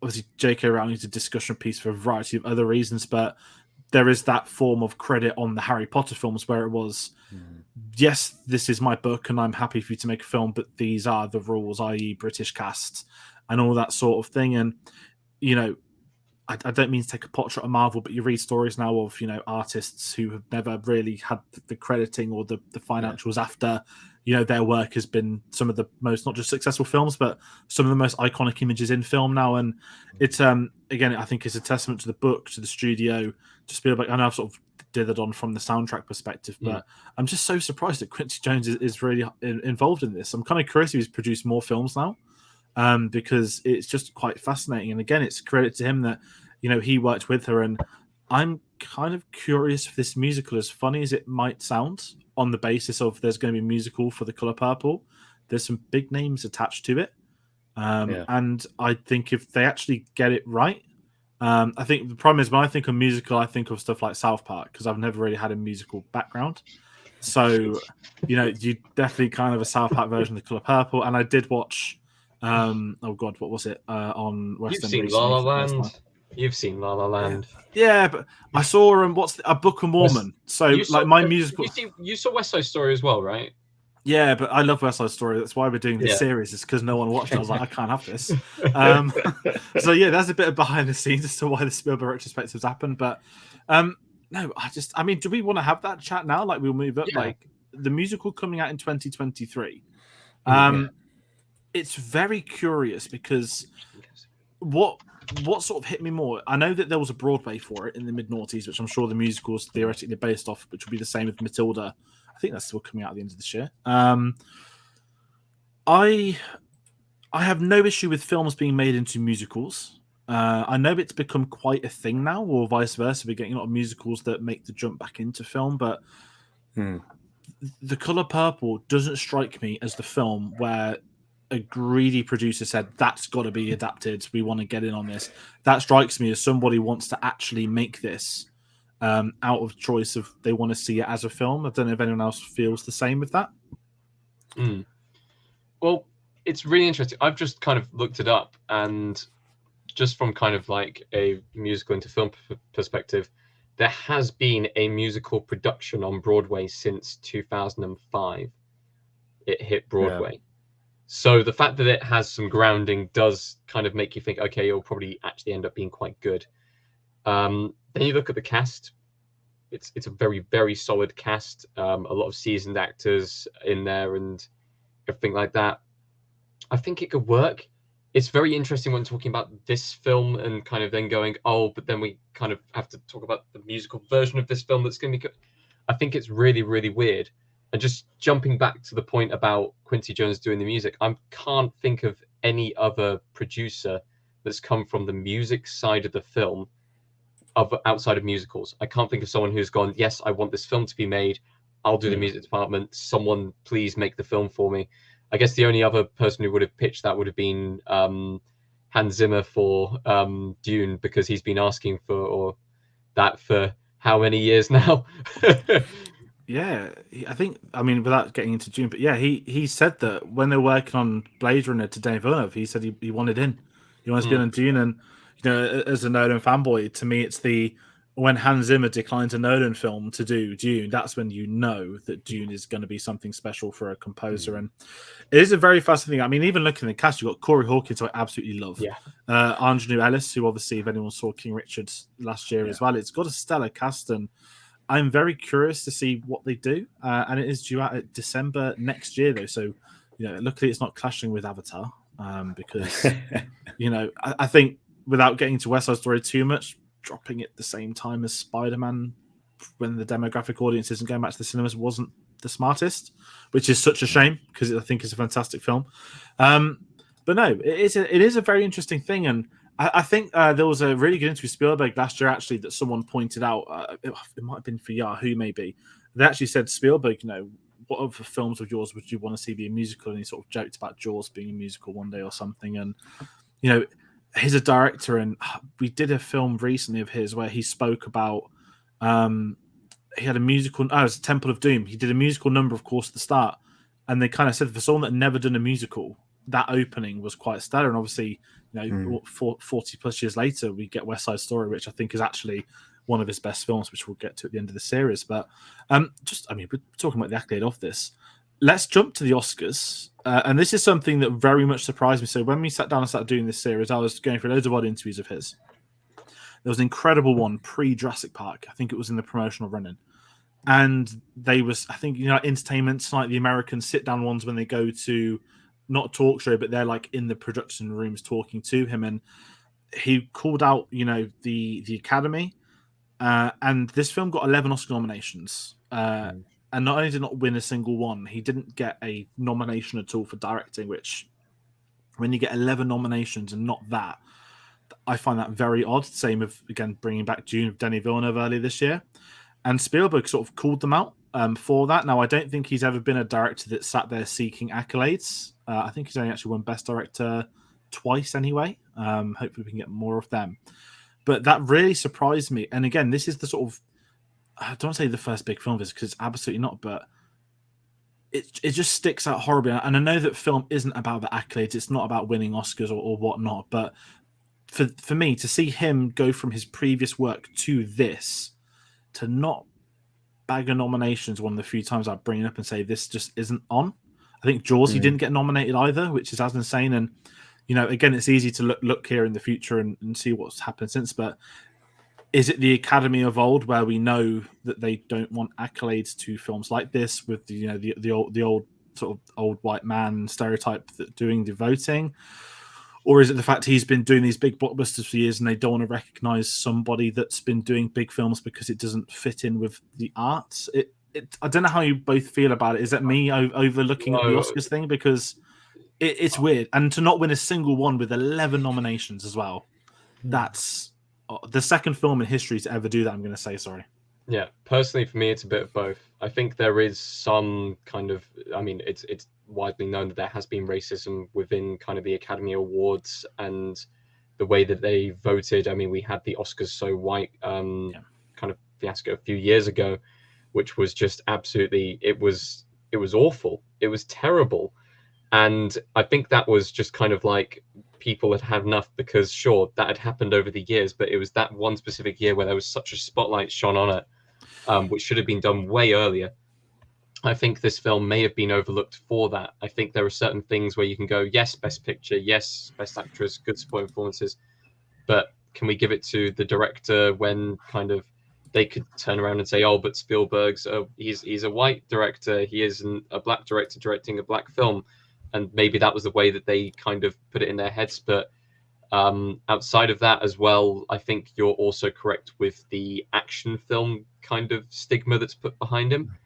obviously J.K. Rowling is a discussion piece for a variety of other reasons, but there is that form of credit on the Harry Potter films where it was, yes, this is my book and I'm happy for you to make a film, but these are the rules, i.e. British cast and all that sort of thing. And, I don't mean to take a pot shot at Marvel, but you read stories now of, artists who have never really had the crediting or the financials after, their work has been some of the most, not just successful films, but some of the most iconic images in film now. And it's, again, I think it's a testament to the book, to the studio, to Spielberg. I know I've sort of dithered on from the soundtrack perspective, but I'm just so surprised that Quincy Jones is really involved in this. I'm kind of curious if he's produced more films now, because it's just quite fascinating. And again, it's credit to him that, he worked with her. And I'm kind of curious if this musical, as funny as it might sound, on the basis of there's going to be a musical for The Color Purple, there's some big names attached to it. And I think if they actually get it right, I think the problem is when I think of musical, I think of stuff like South Park, because I've never really had a musical background. So, you definitely kind of a South Park version of The Color Purple. And I did watch, what was it? On West End. You've seen La La Land. You've seen La La Land. Yeah, but I saw a Book of Mormon. So, my musical. You saw West Side Story as well, right? Yeah, but I love West Side Story. That's why we're doing this series. Is because no one watched it. I was like, I can't have this. So yeah, that's a bit of behind the scenes as to why the Spielberg retrospectives happened. But no, do we want to have that chat now? Like we'll move up. Like the musical coming out in 2023. It's very curious because what sort of hit me more, I know that there was a Broadway for it in the mid-noughties, which I'm sure the musical is theoretically based off, which will be the same with Matilda. I think that's still coming out at the end of this year. I have no issue with films being made into musicals. I know it's become quite a thing now, or vice versa. We're getting a lot of musicals that make the jump back into film, but The Color Purple doesn't strike me as the film where a greedy producer said, that's got to be adapted. We want to get in on this. That strikes me as somebody wants to actually make this out of choice of they want to see it as a film. I don't know if anyone else feels the same with that. Well, it's really interesting. I've just kind of looked it up, and just from kind of like a musical into film perspective, there has been a musical production on Broadway since 2005. It hit Broadway. Yeah. So the fact that it has some grounding does kind of make you think, okay, it'll probably actually end up being quite good. Then you look at the cast. It's a very, very solid cast. A lot of seasoned actors in there and everything like that. I think it could work. It's very interesting when talking about this film and kind of then going, oh, but then we kind of have to talk about the musical version of this film that's going to be good. I think it's really, really weird. And just jumping back to the point about Quincy Jones doing the music, I can't think of any other producer that's come from the music side of the film outside of musicals. I can't think of someone who's gone, yes, I want this film to be made. I'll do the music department. Someone please make the film for me. I guess the only other person who would have pitched that would have been Hans Zimmer for Dune, because he's been asking for that for how many years now? Yeah, I think, I mean, without getting into Dune, but yeah, he said that when they're working on Blade Runner to Denis Villeneuve, he said he wanted in. He wants to be on Dune. And, you know, as a Nolan fanboy, to me, it's when Hans Zimmer declines a Nolan film to do Dune, that's when you know that Dune is going to be something special for a composer. And it is a very fascinating thing. I mean, even looking at the cast, you've got Corey Hawkins, who I absolutely love. Yeah. Anjanou Ellis, who obviously, if anyone saw King Richard last year as well, it's got a stellar cast, and I'm very curious to see what they do. And it is due out at December next year, though. So, you know, luckily it's not clashing with Avatar, because, you know, I think without getting to West Side Story too much, dropping it the same time as Spider-Man when the demographic audience isn't going back to the cinemas wasn't the smartest, which is such a shame because I think it's a fantastic film. But no, it is a very interesting thing. And I think there was a really good interview with Spielberg last year, actually, that someone pointed out. It might have been for Yahoo, maybe. They actually said, Spielberg, you know, what other films of yours would you want to see be a musical? And he sort of joked about Jaws being a musical one day or something. And, you know, he's a director, and we did a film recently of his where he spoke about he had a musical. It was Temple of Doom. He did a musical number, of course, at the start, and they kind of said for someone that had never done a musical, that opening was quite stellar. And obviously, you know, 40 plus years later, we get West Side Story, which I think is actually one of his best films, which we'll get to at the end of the series. But we're talking about the accolade of this. Let's jump to the Oscars. And this is something that very much surprised me. So when we sat down and started doing this series, I was going through loads of odd interviews of his. There was an incredible one pre-Jurassic Park. I think it was in the promotional running. And they was, I think, you know, entertainments like the American sit-down ones when they go to, not talk show, but they're like in the production rooms talking to him. And he called out, you know, the Academy. And this film got 11 Oscar nominations. And not only did not win a single one, he didn't get a nomination at all for directing, which when you get 11 nominations and not that, I find that very odd. Same with, again, bringing back Dune of Denis Villeneuve earlier this year. And Spielberg sort of called them out for that. Now, I don't think he's ever been a director that sat there seeking accolades. I think he's only actually won Best Director twice anyway. Hopefully we can get more of them. But that really surprised me. And again, this is the sort of, I don't want to say the first big film of his, because it's absolutely not, but it just sticks out horribly. And I know that film isn't about the accolades. It's not about winning Oscars or whatnot. But for me, to see him go from his previous work to this, to not bag a nominations one of the few times I bring it up and say this just isn't on. I think Jaws, he didn't get nominated either, which is as insane. And, you know, again, it's easy to look here in the future and see what's happened since. But is it the Academy of old where we know that they don't want accolades to films like this with the, you know, the old sort of old white man stereotype that doing the voting? Or is it the fact he's been doing these big blockbusters for years and they don't want to recognize somebody that's been doing big films because it doesn't fit in with the arts? I don't know how you both feel about it. Is that me overlooking at the Oscars thing? Because it's weird. And to not win a single one with 11 nominations as well, that's the second film in history to ever do that, I'm going to say, sorry. Yeah, personally for me, it's a bit of both. I think there is some kind of, I mean, it's widely known that there has been racism within kind of the Academy Awards and the way that they voted. I mean, we had the Oscars So White kind of fiasco a few years ago, which was just absolutely, it was awful. It was terrible. And I think that was just kind of like people had had enough, because sure, that had happened over the years, but it was that one specific year where there was such a spotlight shone on it, which should have been done way earlier. I think this film may have been overlooked for that. I think there are certain things where you can go, yes, best picture, yes, best actress, good supporting performances, but can we give it to the director when kind of they could turn around and say, oh, but Spielberg's he's a white director, he isn't a black director directing a black film, and maybe that was the way that they kind of put it in their heads. But outside of that as well, I think you're also correct with the action film kind of stigma that's put behind him.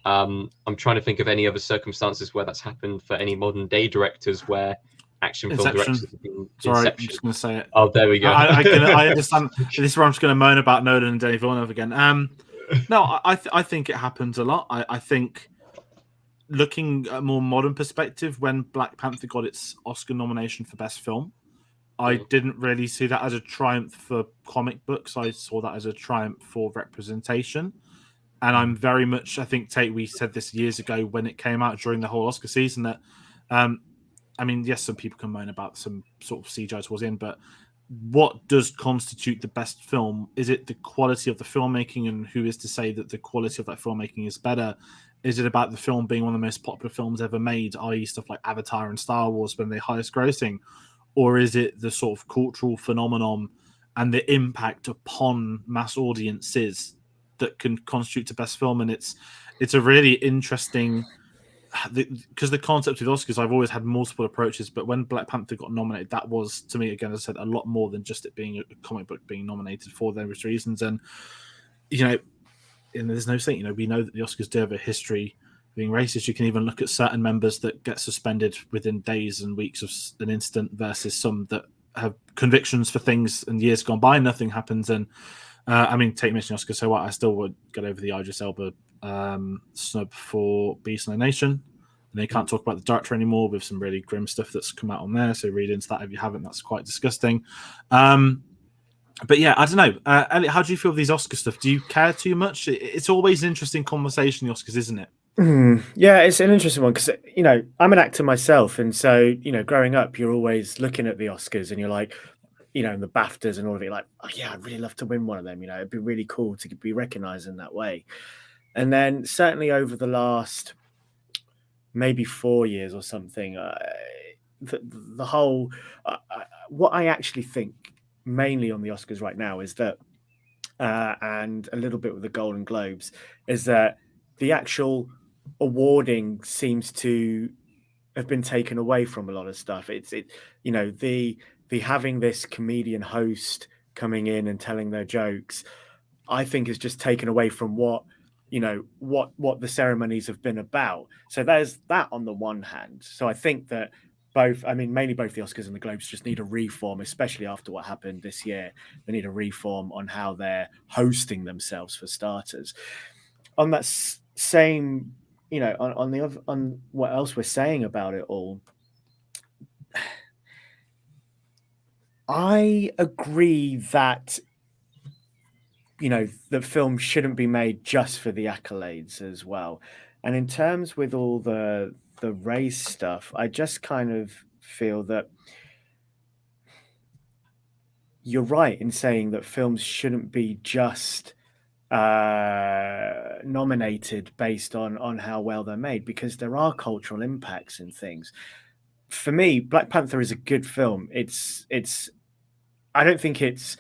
I'm trying to think of any other circumstances where that's happened for any modern day directors where action film directors have been. Sorry, I'm just going to say it. Oh, there we go. I understand. This is where I'm just going to moan about Nolan and Denis Villeneuve again. No, I think it happens a lot. I think looking at a more modern perspective, when Black Panther got its Oscar nomination for Best Film, I didn't really see that as a triumph for comic books. I saw that as a triumph for representation. And I'm very much, I think, Tayte, we said this years ago when it came out during the whole Oscar season that, I mean, yes, some people can moan about some sort of CGI towards the end, but what does constitute the best film? Is it the quality of the filmmaking, and who is to say that the quality of that filmmaking is better? Is it about the film being one of the most popular films ever made, i.e. stuff like Avatar and Star Wars when they're highest grossing? Or is it the sort of cultural phenomenon and the impact upon mass audiences that can constitute the best film? And it's a really interesting, because the concept of the Oscars, I've always had multiple approaches, but when Black Panther got nominated, that was, to me, again, as I said, a lot more than just it being a comic book being nominated for those reasons. And, you know, and there's no saying, you know, we know that the Oscars do have a history of being racist. You can even look at certain members that get suspended within days and weeks of an incident versus some that have convictions for things and years gone by, nothing happens. And I mean, Tayte mentioned Oscar So What, I still would get over the Idris Elba snub for Beast and the Nation. And they can't talk about the director anymore with some really grim stuff that's come out on there. So read into that if you haven't. That's quite disgusting. But yeah, I don't know. Elliott, how do you feel with these Oscar stuff? Do you care too much? It's always an interesting conversation, the Oscars, isn't it? Yeah, it's an interesting one because, you know, I'm an actor myself. And so, you know, growing up, you're always looking at the Oscars and you're like, you know, and the BAFTAs and all of it, like, oh yeah, I'd really love to win one of them. You know, it'd be really cool to be recognized in that way. And then certainly over the last maybe 4 years or something, the whole, what I actually think mainly on the Oscars right now is that, and a little bit with the Golden Globes, is that the actual awarding seems to have been taken away from a lot of stuff. You know, the having this comedian host coming in and telling their jokes, I think is just taken away from what, you know, what the ceremonies have been about. So there's that on the one hand. So I think that mainly both the Oscars and the Globes just need a reform, especially after what happened this year. They need a reform on how they're hosting themselves, for starters. On that same, you know, on what else we're saying about it all, I agree that, you know, the film shouldn't be made just for the accolades as well. And in terms with all the race stuff, I just kind of feel that you're right in saying that films shouldn't be just nominated based on how well they're made, because there are cultural impacts in things. For me, Black Panther is a good film. I don't think it's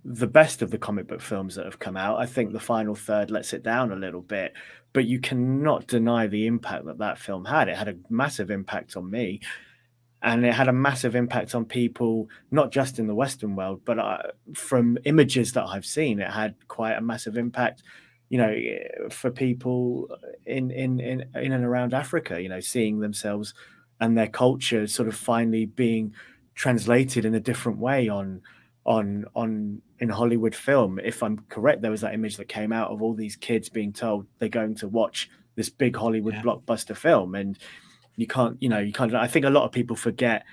the best of the comic book films that have come out. I think the final third lets it down a little bit, but you cannot deny the impact that that film had. It had a massive impact on me, and it had a massive impact on people, not just in the Western world, but from images that I've seen, it had quite a massive impact, you know, for people in and around Africa, you know, seeing themselves and their culture sort of finally being translated in a different way on in Hollywood film. If I'm correct, there was that image that came out of all these kids being told they're going to watch this big Hollywood blockbuster film, and you can't. I think a lot of people forget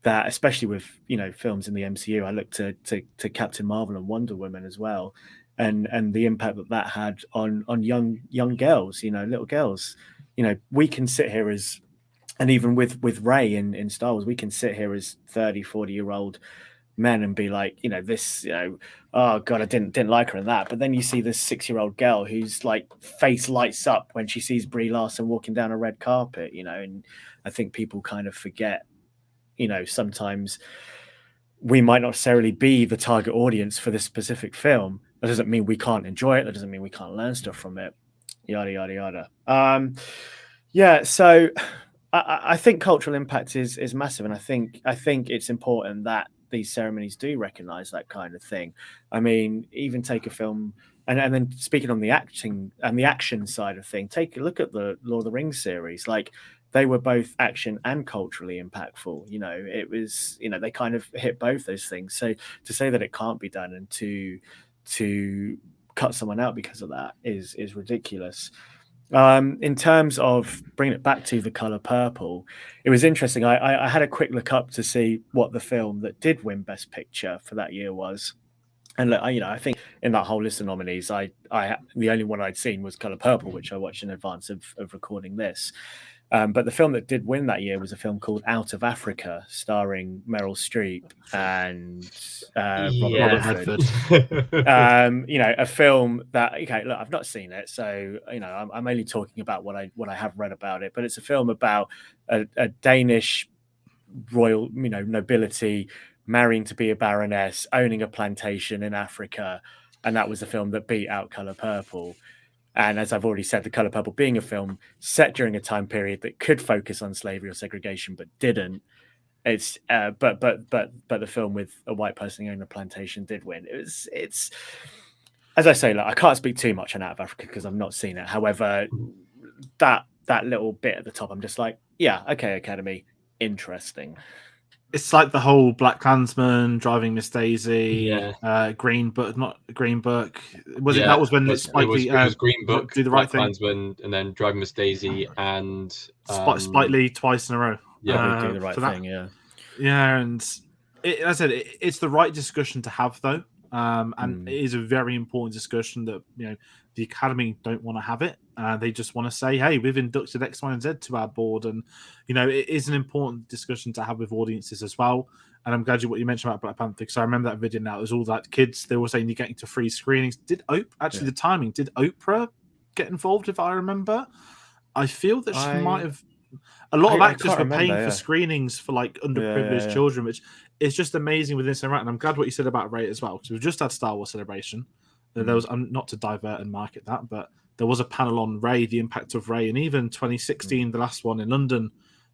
that, especially with, you know, films in the MCU. I look to Captain Marvel and Wonder Woman as well, and the impact that had on young girls, you know, little girls. You know, we can sit here as, and even with Rey in Star Wars, we can sit here as 30, 40-year-old men and be like, you know, this, you know, oh god, I didn't like her in that. But then you see this 6-year-old girl whose like face lights up when she sees Brie Larson walking down a red carpet, you know. And I think people kind of forget, you know, sometimes we might not necessarily be the target audience for this specific film. That doesn't mean we can't enjoy it. That doesn't mean we can't learn stuff from it. Yada yada yada. Yeah, so I think cultural impact is massive, and I think it's important that these ceremonies do recognize that kind of thing. I mean, even take a film, and then speaking on the acting and the action side of thing, take a look at the Lord of the Rings series. Like, they were both action and culturally impactful. You know, it was, you know, they kind of hit both those things. So to say that it can't be done and to cut someone out because of that is ridiculous. In terms of bringing it back to The Color Purple, it was interesting. I had a quick look up to see what the film that did win Best Picture for that year was. And look, you know, I think in that whole list of nominees, the only one I'd seen was Color Purple, which I watched in advance of recording this. But the film that did win that year was a film called Out of Africa, starring Meryl Streep and Robert Redford. You know, a film that, okay, look, I've not seen it, so, you know, I'm only talking about what I have read about it. But it's a film about a Danish royal, you know, nobility marrying to be a baroness, owning a plantation in Africa, and that was the film that beat out Color Purple. And as I've already said, The Color Purple being a film set during a time period that could focus on slavery or segregation, but didn't. It's but the film with a white person owning a plantation did win. It's as I say, like, I can't speak too much on Out of Africa because I've not seen it. However, that little bit at the top, I'm just like, yeah, okay, Academy, interesting. It's like the whole Black Klansman, Driving Miss Daisy, Green Book, not Green Book. Was it? That was when it was Green Book, Do the Black Right Klansman, and then Driving Miss Daisy, and Spike Lee twice in a row. Yeah, Do the Right Thing. Yeah, and as I said, it's the right discussion to have, though, and it is a very important discussion that, you know, the Academy don't want to have it. They just want to say, hey, we've inducted X, Y, and Z to our board. And, you know, it is an important discussion to have with audiences as well. And I'm glad what you mentioned about Black Panther, because I remember that video now. It was all that kids, they were saying you're getting to free screenings. Did the timing, did Oprah get involved, if I remember? I feel that she might have. A lot of actors were paying for screenings for like underprivileged children, which is just amazing with this. And I'm glad what you said about Ray as well, because we've just had Star Wars Celebration. There was, not to divert and market that, but there was a panel on Ray, the impact of Ray, and even 2016, the last one in London,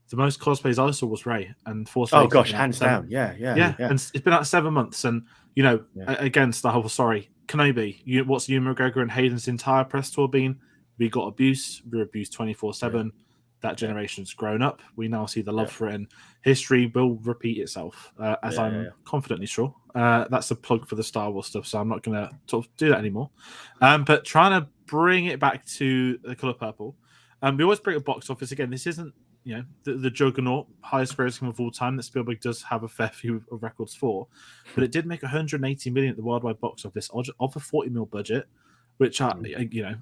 the most cosplays I saw was Ray and Force. Oh gosh, hands down, yeah. And it's been out 7 months, and you know, again, Star Wars. Sorry, Kenobi. What's Ewan McGregor and Hayden's entire press tour been? We got abuse. We're abused 24/7. That generation's grown up. We now see the love for it, and history will repeat itself, as I'm confidently sure. That's a plug for the Star Wars stuff, so I'm not going to do that anymore. But trying to bring it back to The Color Purple, we always bring up box office again. This isn't, you know, the juggernaut, highest grossing of all time that Spielberg does have a fair few of records for, but it did make 180 million at the worldwide box office of a 40 mil budget. Which are, you know,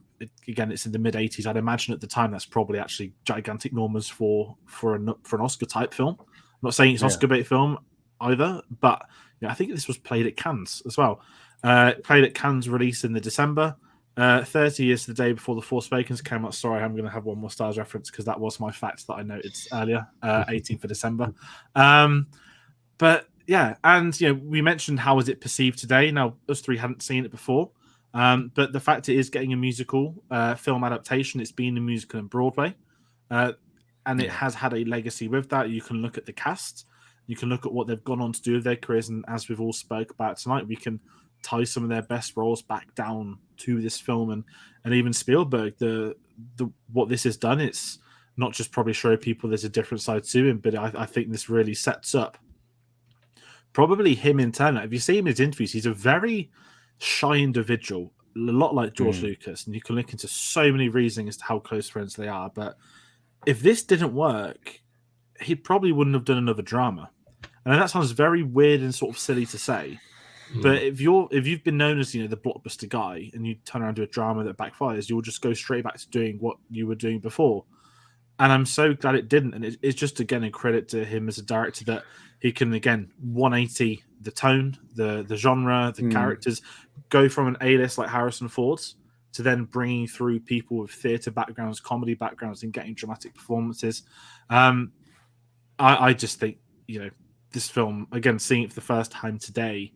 again, it's in the mid 80s. I'd imagine at the time that's probably actually gigantic numbers for an Oscar type film. I'm not saying it's an Oscar bait film either, but you know, I think this was played at Cannes as well. Played at Cannes, released in the December. 30 years to the day before The Force Awakens came out. Sorry, I'm going to have one more Stars reference because that was my fact that I noted earlier. 18th of December. But Yeah, and we mentioned how is it perceived today. Now, us three hadn't seen it before, but the fact it is getting a musical film adaptation, it's been a musical in Broadway, and it has had a legacy with that. You can look at the cast, you can look at what they've gone on to do with their careers, and as we've all spoke about tonight, we can tie some of their best roles back down to this film, and even Spielberg. The what this has done, it's not just probably show people there's a different side to him, but I think this really sets up probably him in turn. If you see him in his interviews, he's a very shy individual, a lot like George Lucas, and you can look into so many reasons as to how close friends they are. But if this didn't work, he probably wouldn't have done another drama. And that sounds very weird and sort of silly to say. But if you've been known as the blockbuster guy, and you turn around and do a drama that backfires, you'll just go straight back to doing what you were doing before. And I'm so glad it didn't. And it's just, again, a credit to him as a director that he can, again, 180 the tone, the genre, the characters, go from an A-list like Harrison Ford's to then bringing through people with theatre backgrounds, comedy backgrounds, and getting dramatic performances. I just think, this film, again, seeing it for the first time today,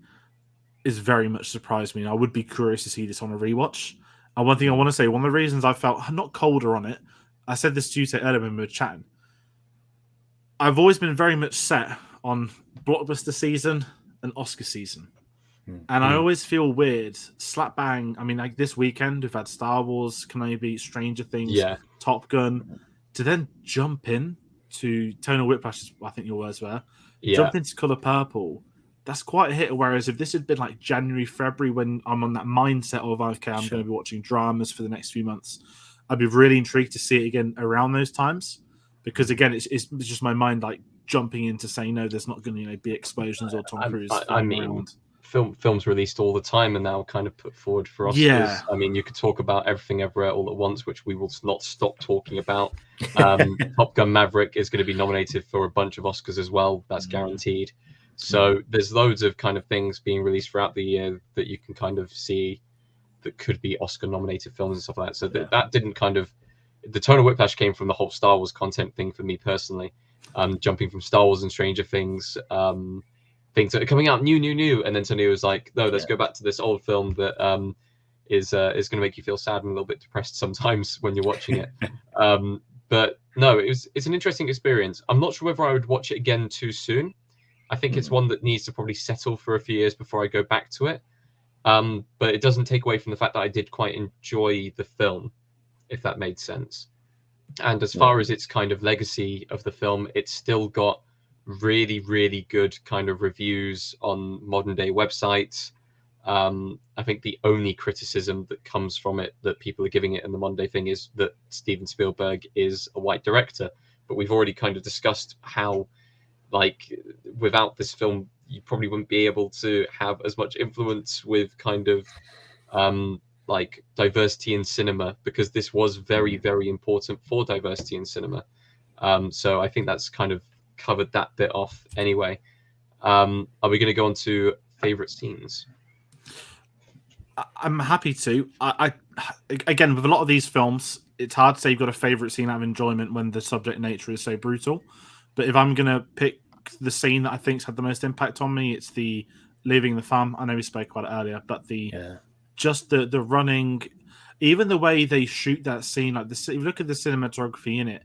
is very much surprised me. And I would be curious to see this on a rewatch. And one thing I want to say, one of the reasons I felt not colder on it, I said this to you earlier when we were chatting. I've always been very much set on blockbuster season and Oscar season. And I always feel weird, slap bang. I mean, like this weekend, we've had Star Wars, Kenobi, Stranger Things, Top Gun, to then jump in to Tonal Whiplash, I think your words were, jump into Colour Purple. That's quite a hit. Whereas if this had been like January, February, when I'm on that mindset of, okay, I'm going to be watching dramas for the next few months, I'd be really intrigued to see it again around those times, because again, it's just my mind like jumping into saying no, there's not going to be explosions or Tom Cruise. I mean, films released all the time and now kind of put forward for Oscars. Yeah. I mean, you could talk about Everything Everywhere All at Once, which we will not stop talking about. Top Gun Maverick is going to be nominated for a bunch of Oscars as well. That's guaranteed. So there's loads of kind of things being released throughout the year that you can kind of see that could be Oscar-nominated films and stuff like that. So that didn't kind of... The Tonal Whiplash came from the whole Star Wars content thing for me personally. Jumping from Star Wars and Stranger Things, things that are coming out new, and then Tony was like, no, let's go back to this old film that is going to make you feel sad and a little bit depressed sometimes when you're watching it. But no, it's an interesting experience. I'm not sure whether I would watch it again too soon. I think it's one that needs to probably settle for a few years before I go back to it. But it doesn't take away from the fact that I did quite enjoy the film, if that made sense. And as far as its kind of legacy of the film, it's still got really, really good kind of reviews on modern day websites. I think the only criticism that comes from it that people are giving it in the modern day thing is that Steven Spielberg is a white director. But we've already kind of discussed how, like, without this film, you probably wouldn't be able to have as much influence with kind of like diversity in cinema, because this was very, very important for diversity in cinema. So I think that's kind of covered that bit off anyway. Are we going to go on to favorite scenes? I'm happy to. I again, with a lot of these films, it's hard to say you've got a favorite scene out of enjoyment when the subject nature is so brutal. But if I'm going to pick the scene that I think's had the most impact on me, it's the leaving the farm. I know we spoke about it earlier, but just the running, even the way they shoot that scene, like if you look at the cinematography in it,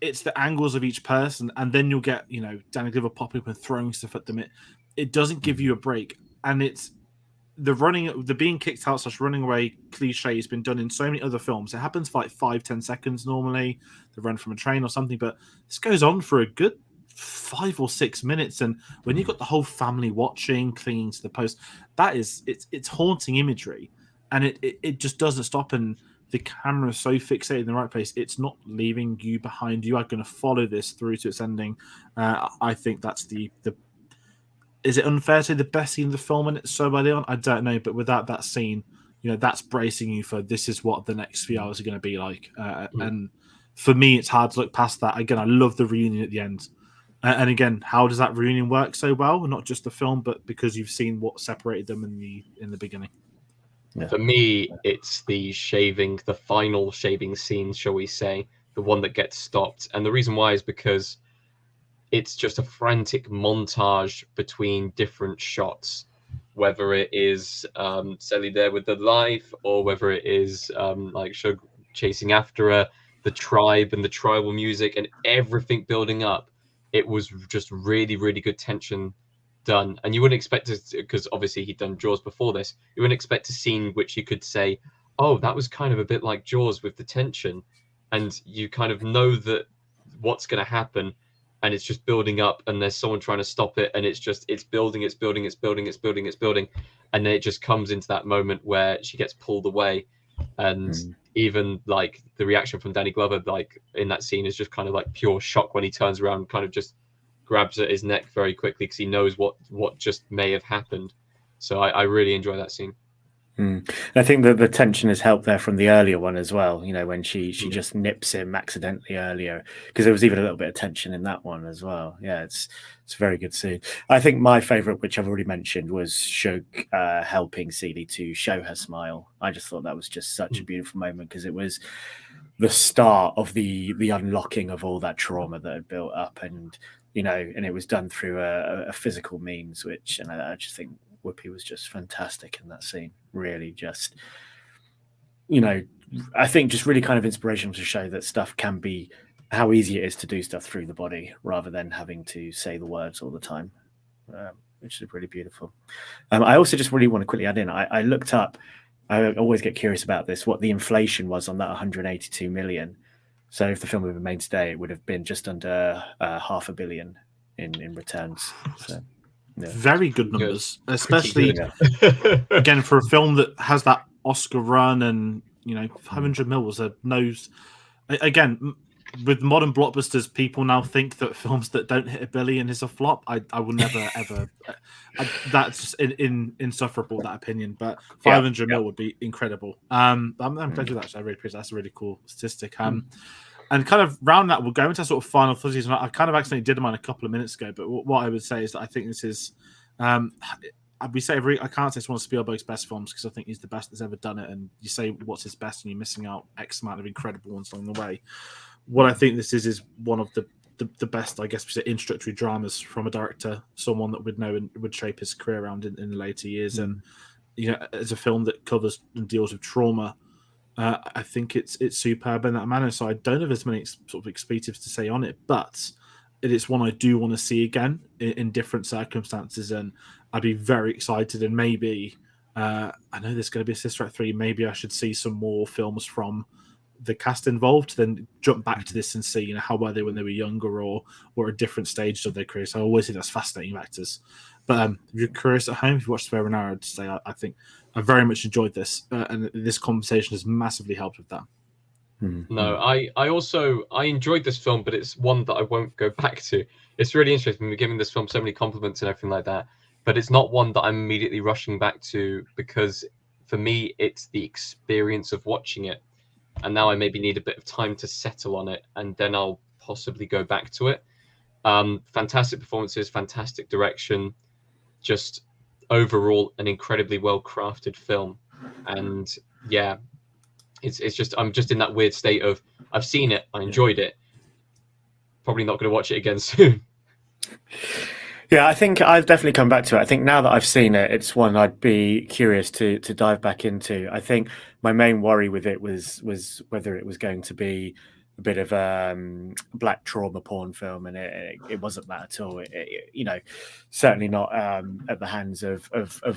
it's the angles of each person, and then you'll get, Danny Glover popping up and throwing stuff at them. It doesn't give you a break, and it's the being kicked out / running away cliche has been done in so many other films. It happens for like 5-10 seconds normally, the run from a train or something, but this goes on for a good 5 or 6 minutes, and when you've got the whole family watching, clinging to the post, it's haunting imagery, and it just doesn't stop, and the camera is so fixated in the right place, it's not leaving you behind. You are going to follow this through to its ending. I think that's the is it unfair to say the best scene of the film when it's so early on? I don't know, but without that scene, that's bracing you for this is what the next few hours are going to be like. And for me, it's hard to look past that. Again, I love the reunion at the end. And again, how does that reunion work so well? Not just the film, but because you've seen what separated them in the beginning. Yeah. For me, it's the final shaving scene, shall we say, the one that gets stopped. And the reason why is because it's just a frantic montage between different shots, whether it is Sally there with the life, or whether it is like Shug chasing after her, the tribe and the tribal music and everything building up. It was just really, really good tension done. And you wouldn't expect it, because obviously he'd done Jaws before this, you wouldn't expect a scene which you could say, oh, that was kind of a bit like Jaws with the tension. And you kind of know that what's going to happen, and it's just building up, and there's someone trying to stop it, and it's building, and then it just comes into that moment where she gets pulled away. And even like the reaction from Danny Glover, like in that scene, is just kind of like pure shock when he turns around, kind of just grabs at his neck very quickly because he knows what just may have happened. So I really enjoy that scene. I think that the tension is helped there from the earlier one as well. You know, when she just nips him accidentally earlier, because there was even a little bit of tension in that one as well. Yeah, it's a very good scene. I think my favorite, which I've already mentioned, was Shug helping Celie to show her smile. I just thought that was just such a beautiful moment, because it was the start of the unlocking of all that trauma that had built up, and you know, and it was done through a physical means, which, and I just think Whoopi was just fantastic in that scene. Really, just, you know, I think just really kind of inspirational to show that stuff can be, how easy it is to do stuff through the body rather than having to say the words all the time, which is really beautiful. I also just really want to quickly add in, I looked up, I always get curious about this, what the inflation was on that 182 million. So if the film had been made today, it would have been just under $500 million in returns. So yeah. Very good numbers, especially again for a film that has that Oscar run, and you know, 500 mil was a nose. Again, with modern blockbusters, people now think that films that don't hit $1 billion is a flop. I will never ever. That's insufferable, that opinion. But 500 mil would be incredible. I'm glad you that. I really appreciate that. That's a really cool statistic. And kind of round that, we'll go into sort of final fuzzies. And I kind of accidentally did mine a couple of minutes ago, but what I would say is that I think this is, I can't say it's one of Spielberg's best films, because I think he's the best that's ever done it. And you say what's his best, and you're missing out X amount of incredible ones along the way. What I think this is one of the best, I guess, introductory dramas from a director, someone that would know and would shape his career around in the later years. And you know, as a film that covers and deals with trauma, I think it's superb in that manner. So I don't have as many sort of expletives to say on it, but it is one I do want to see again in different circumstances, and I'd be very excited. And maybe I know there's going to be a Sister Act 3. Maybe I should see some more films from the cast involved, then jump back to this and see, you know, how were they when they were younger or at different stages of their career. So I always think that's fascinating factors. But if you're curious at home, if you watch Spare an Hour, I'd say I think I very much enjoyed this, and this conversation has massively helped with that. No, I enjoyed this film, but it's one that I won't go back to. It's really interesting. We're giving this film so many compliments and everything like that, but it's not one that I'm immediately rushing back to, because for me, it's the experience of watching it. And now I maybe need a bit of time to settle on it, and then I'll possibly go back to it. Fantastic performances, fantastic direction, just overall an incredibly well-crafted film. And yeah, it's just, I'm just in that weird state of, I've seen it, I enjoyed it, probably not going to watch it again soon. Yeah, I think I've definitely come back to it. I think now that I've seen it, it's one I'd be curious to dive back into. I think my main worry with it was whether it was going to be a bit of a black trauma porn film, and it wasn't that at all. You know, certainly not at the hands of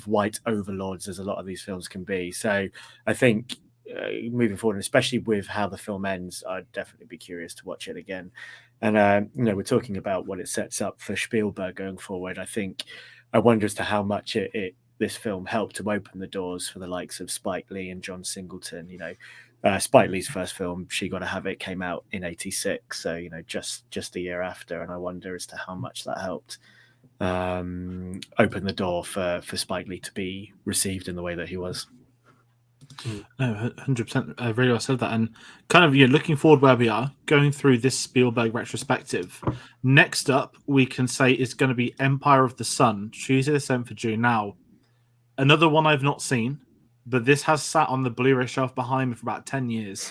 white overlords, as a lot of these films can be. So I think moving forward, and especially with how the film ends, I'd definitely be curious to watch it again. And you know, we're talking about what it sets up for Spielberg going forward. I wonder as to how much this film helped to open the doors for the likes of Spike Lee and John Singleton. You know, Spike Lee's first film, She Gotta Have It, came out in '86, so you know, just a year after. And I wonder as to how much that helped open the door for Spike Lee to be received in the way that he was. No, 100%. Really well said that. And kind of, looking forward where we are, going through this Spielberg retrospective. Next up, we can say is going to be Empire of the Sun, Tuesday the 7th of June. Now, another one I've not seen, but this has sat on the Blu-ray shelf behind me for about 10 years.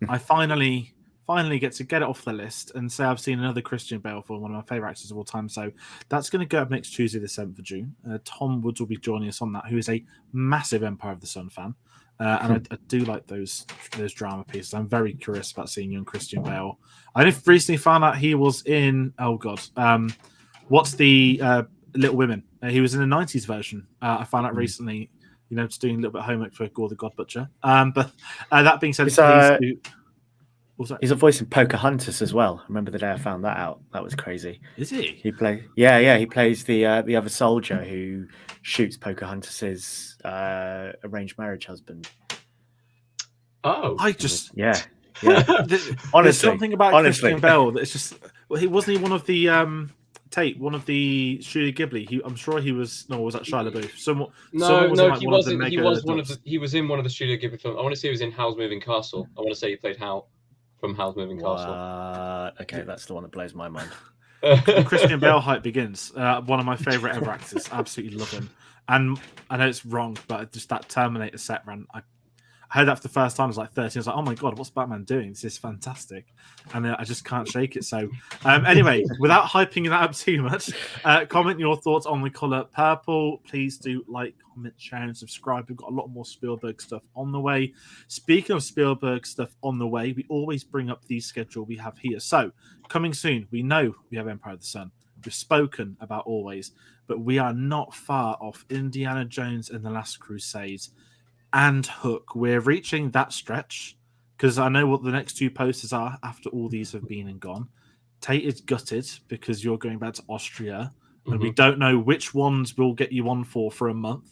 I finally finally get to get it off the list and say I've seen another Christian Bale film, one of my favourite actors of all time. So that's going to go up next Tuesday, the 7th of June. Tom Woods will be joining us on that, who is a massive Empire of the Sun fan. And I do like those drama pieces. I'm very curious about seeing young Christian Bale. I recently found out he was in, what's the Little Women? He was in the 90s version. I found out recently, just doing a little bit of homework for Gore the God Butcher. But that being said, he's a voice in Pocahontas as well. I remember the day I found that out. That was crazy. Is he? He plays the other soldier who shoots Pocahontas's arranged marriage husband. Oh, yeah. There's something about Christian Bale that it's just. Well, wasn't he one of the Tayte, one of the Studio Ghibli? I'm sure he was. No, was that Shia LaBeouf? He was in one of the Studio Ghibli films. I want to say he was in Howl's Moving Castle. I want to say he played Hal from Howl's Moving Castle. Okay, that's the one that blows my mind. Christian Bale hype begins. One of my favorite ever actors. Absolutely love him. And I know it's wrong, but just that Terminator set run. I heard that for the first time. I was like 13. I was like, oh my God, what's Batman doing? This is fantastic. And I just can't shake it. So anyway, without hyping that up too much, comment your thoughts on The Colour Purple. Please do like, comment, share, and subscribe. We've got a lot more Spielberg stuff on the way. Speaking of Spielberg stuff on the way, we always bring up the schedule we have here. So coming soon, we know we have Empire of the Sun. We've spoken about Always, but we are not far off Indiana Jones and the Last Crusade and Hook. We're reaching that stretch because I know what the next two posters are after all these have been and gone. Tayte is gutted because you're going back to Austria, and we don't know which ones will get you on for a month.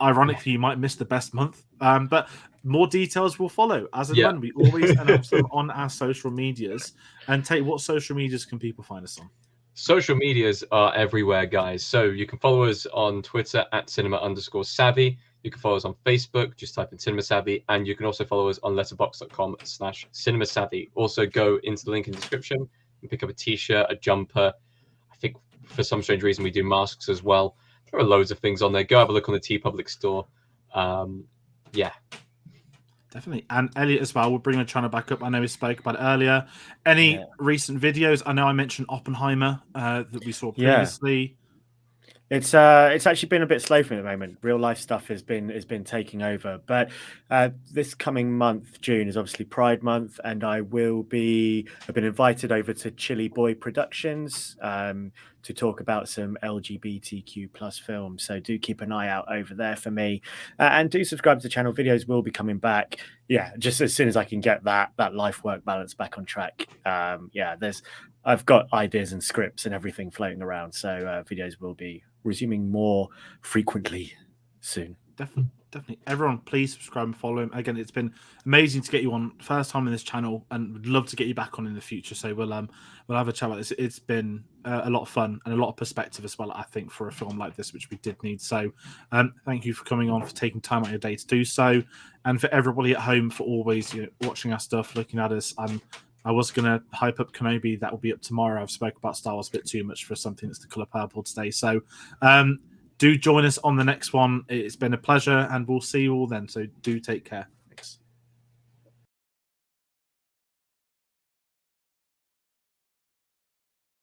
Ironically, you might miss the best month, but more details will follow as and when. We always announce them on our social medias. And Tayte, what social medias can people find us on? Social medias are everywhere, guys. So you can follow us on Twitter at cinema_savvy. You can follow us on Facebook, just type in Cinema Savvy, and you can also follow us on letterboxd.com/Cinema Savvy. Also go into the link in the description and pick up a t-shirt, a jumper. I think for some strange reason we do masks as well. There are loads of things on there. Go have a look on the TeePublic store. Definitely. And Elliott as well. We'll bring the channel back up. I know we spoke about it earlier. Any recent videos? I know I mentioned Oppenheimer that we saw previously. It's actually been a bit slow for me at the moment. Real life stuff has been taking over. But this coming month, June, is obviously Pride Month, and I've been invited over to Chili Boy Productions to talk about some LGBTQ plus films. So do keep an eye out over there for me, and do subscribe to the channel. Videos will be coming back. Just as soon as I can get that life work balance back on track. I've got ideas and scripts and everything floating around. So videos will be resuming more frequently soon. Definitely. Everyone, please subscribe and follow him. Again, it's been amazing to get you on first time in this channel, and would love to get you back on in the future. So we'll have a chat about this. It's been a lot of fun and a lot of perspective as well, I think, for a film like this, which we did need. So thank you for coming on, for taking time out of your day to do so, and for everybody at home for always watching our stuff, looking at us. I was going to hype up Kenobi. That will be up tomorrow. I've spoke about Star Wars a bit too much for something that's The Colour Purple today. So do join us on the next one. It's been a pleasure, and we'll see you all then. So do take care.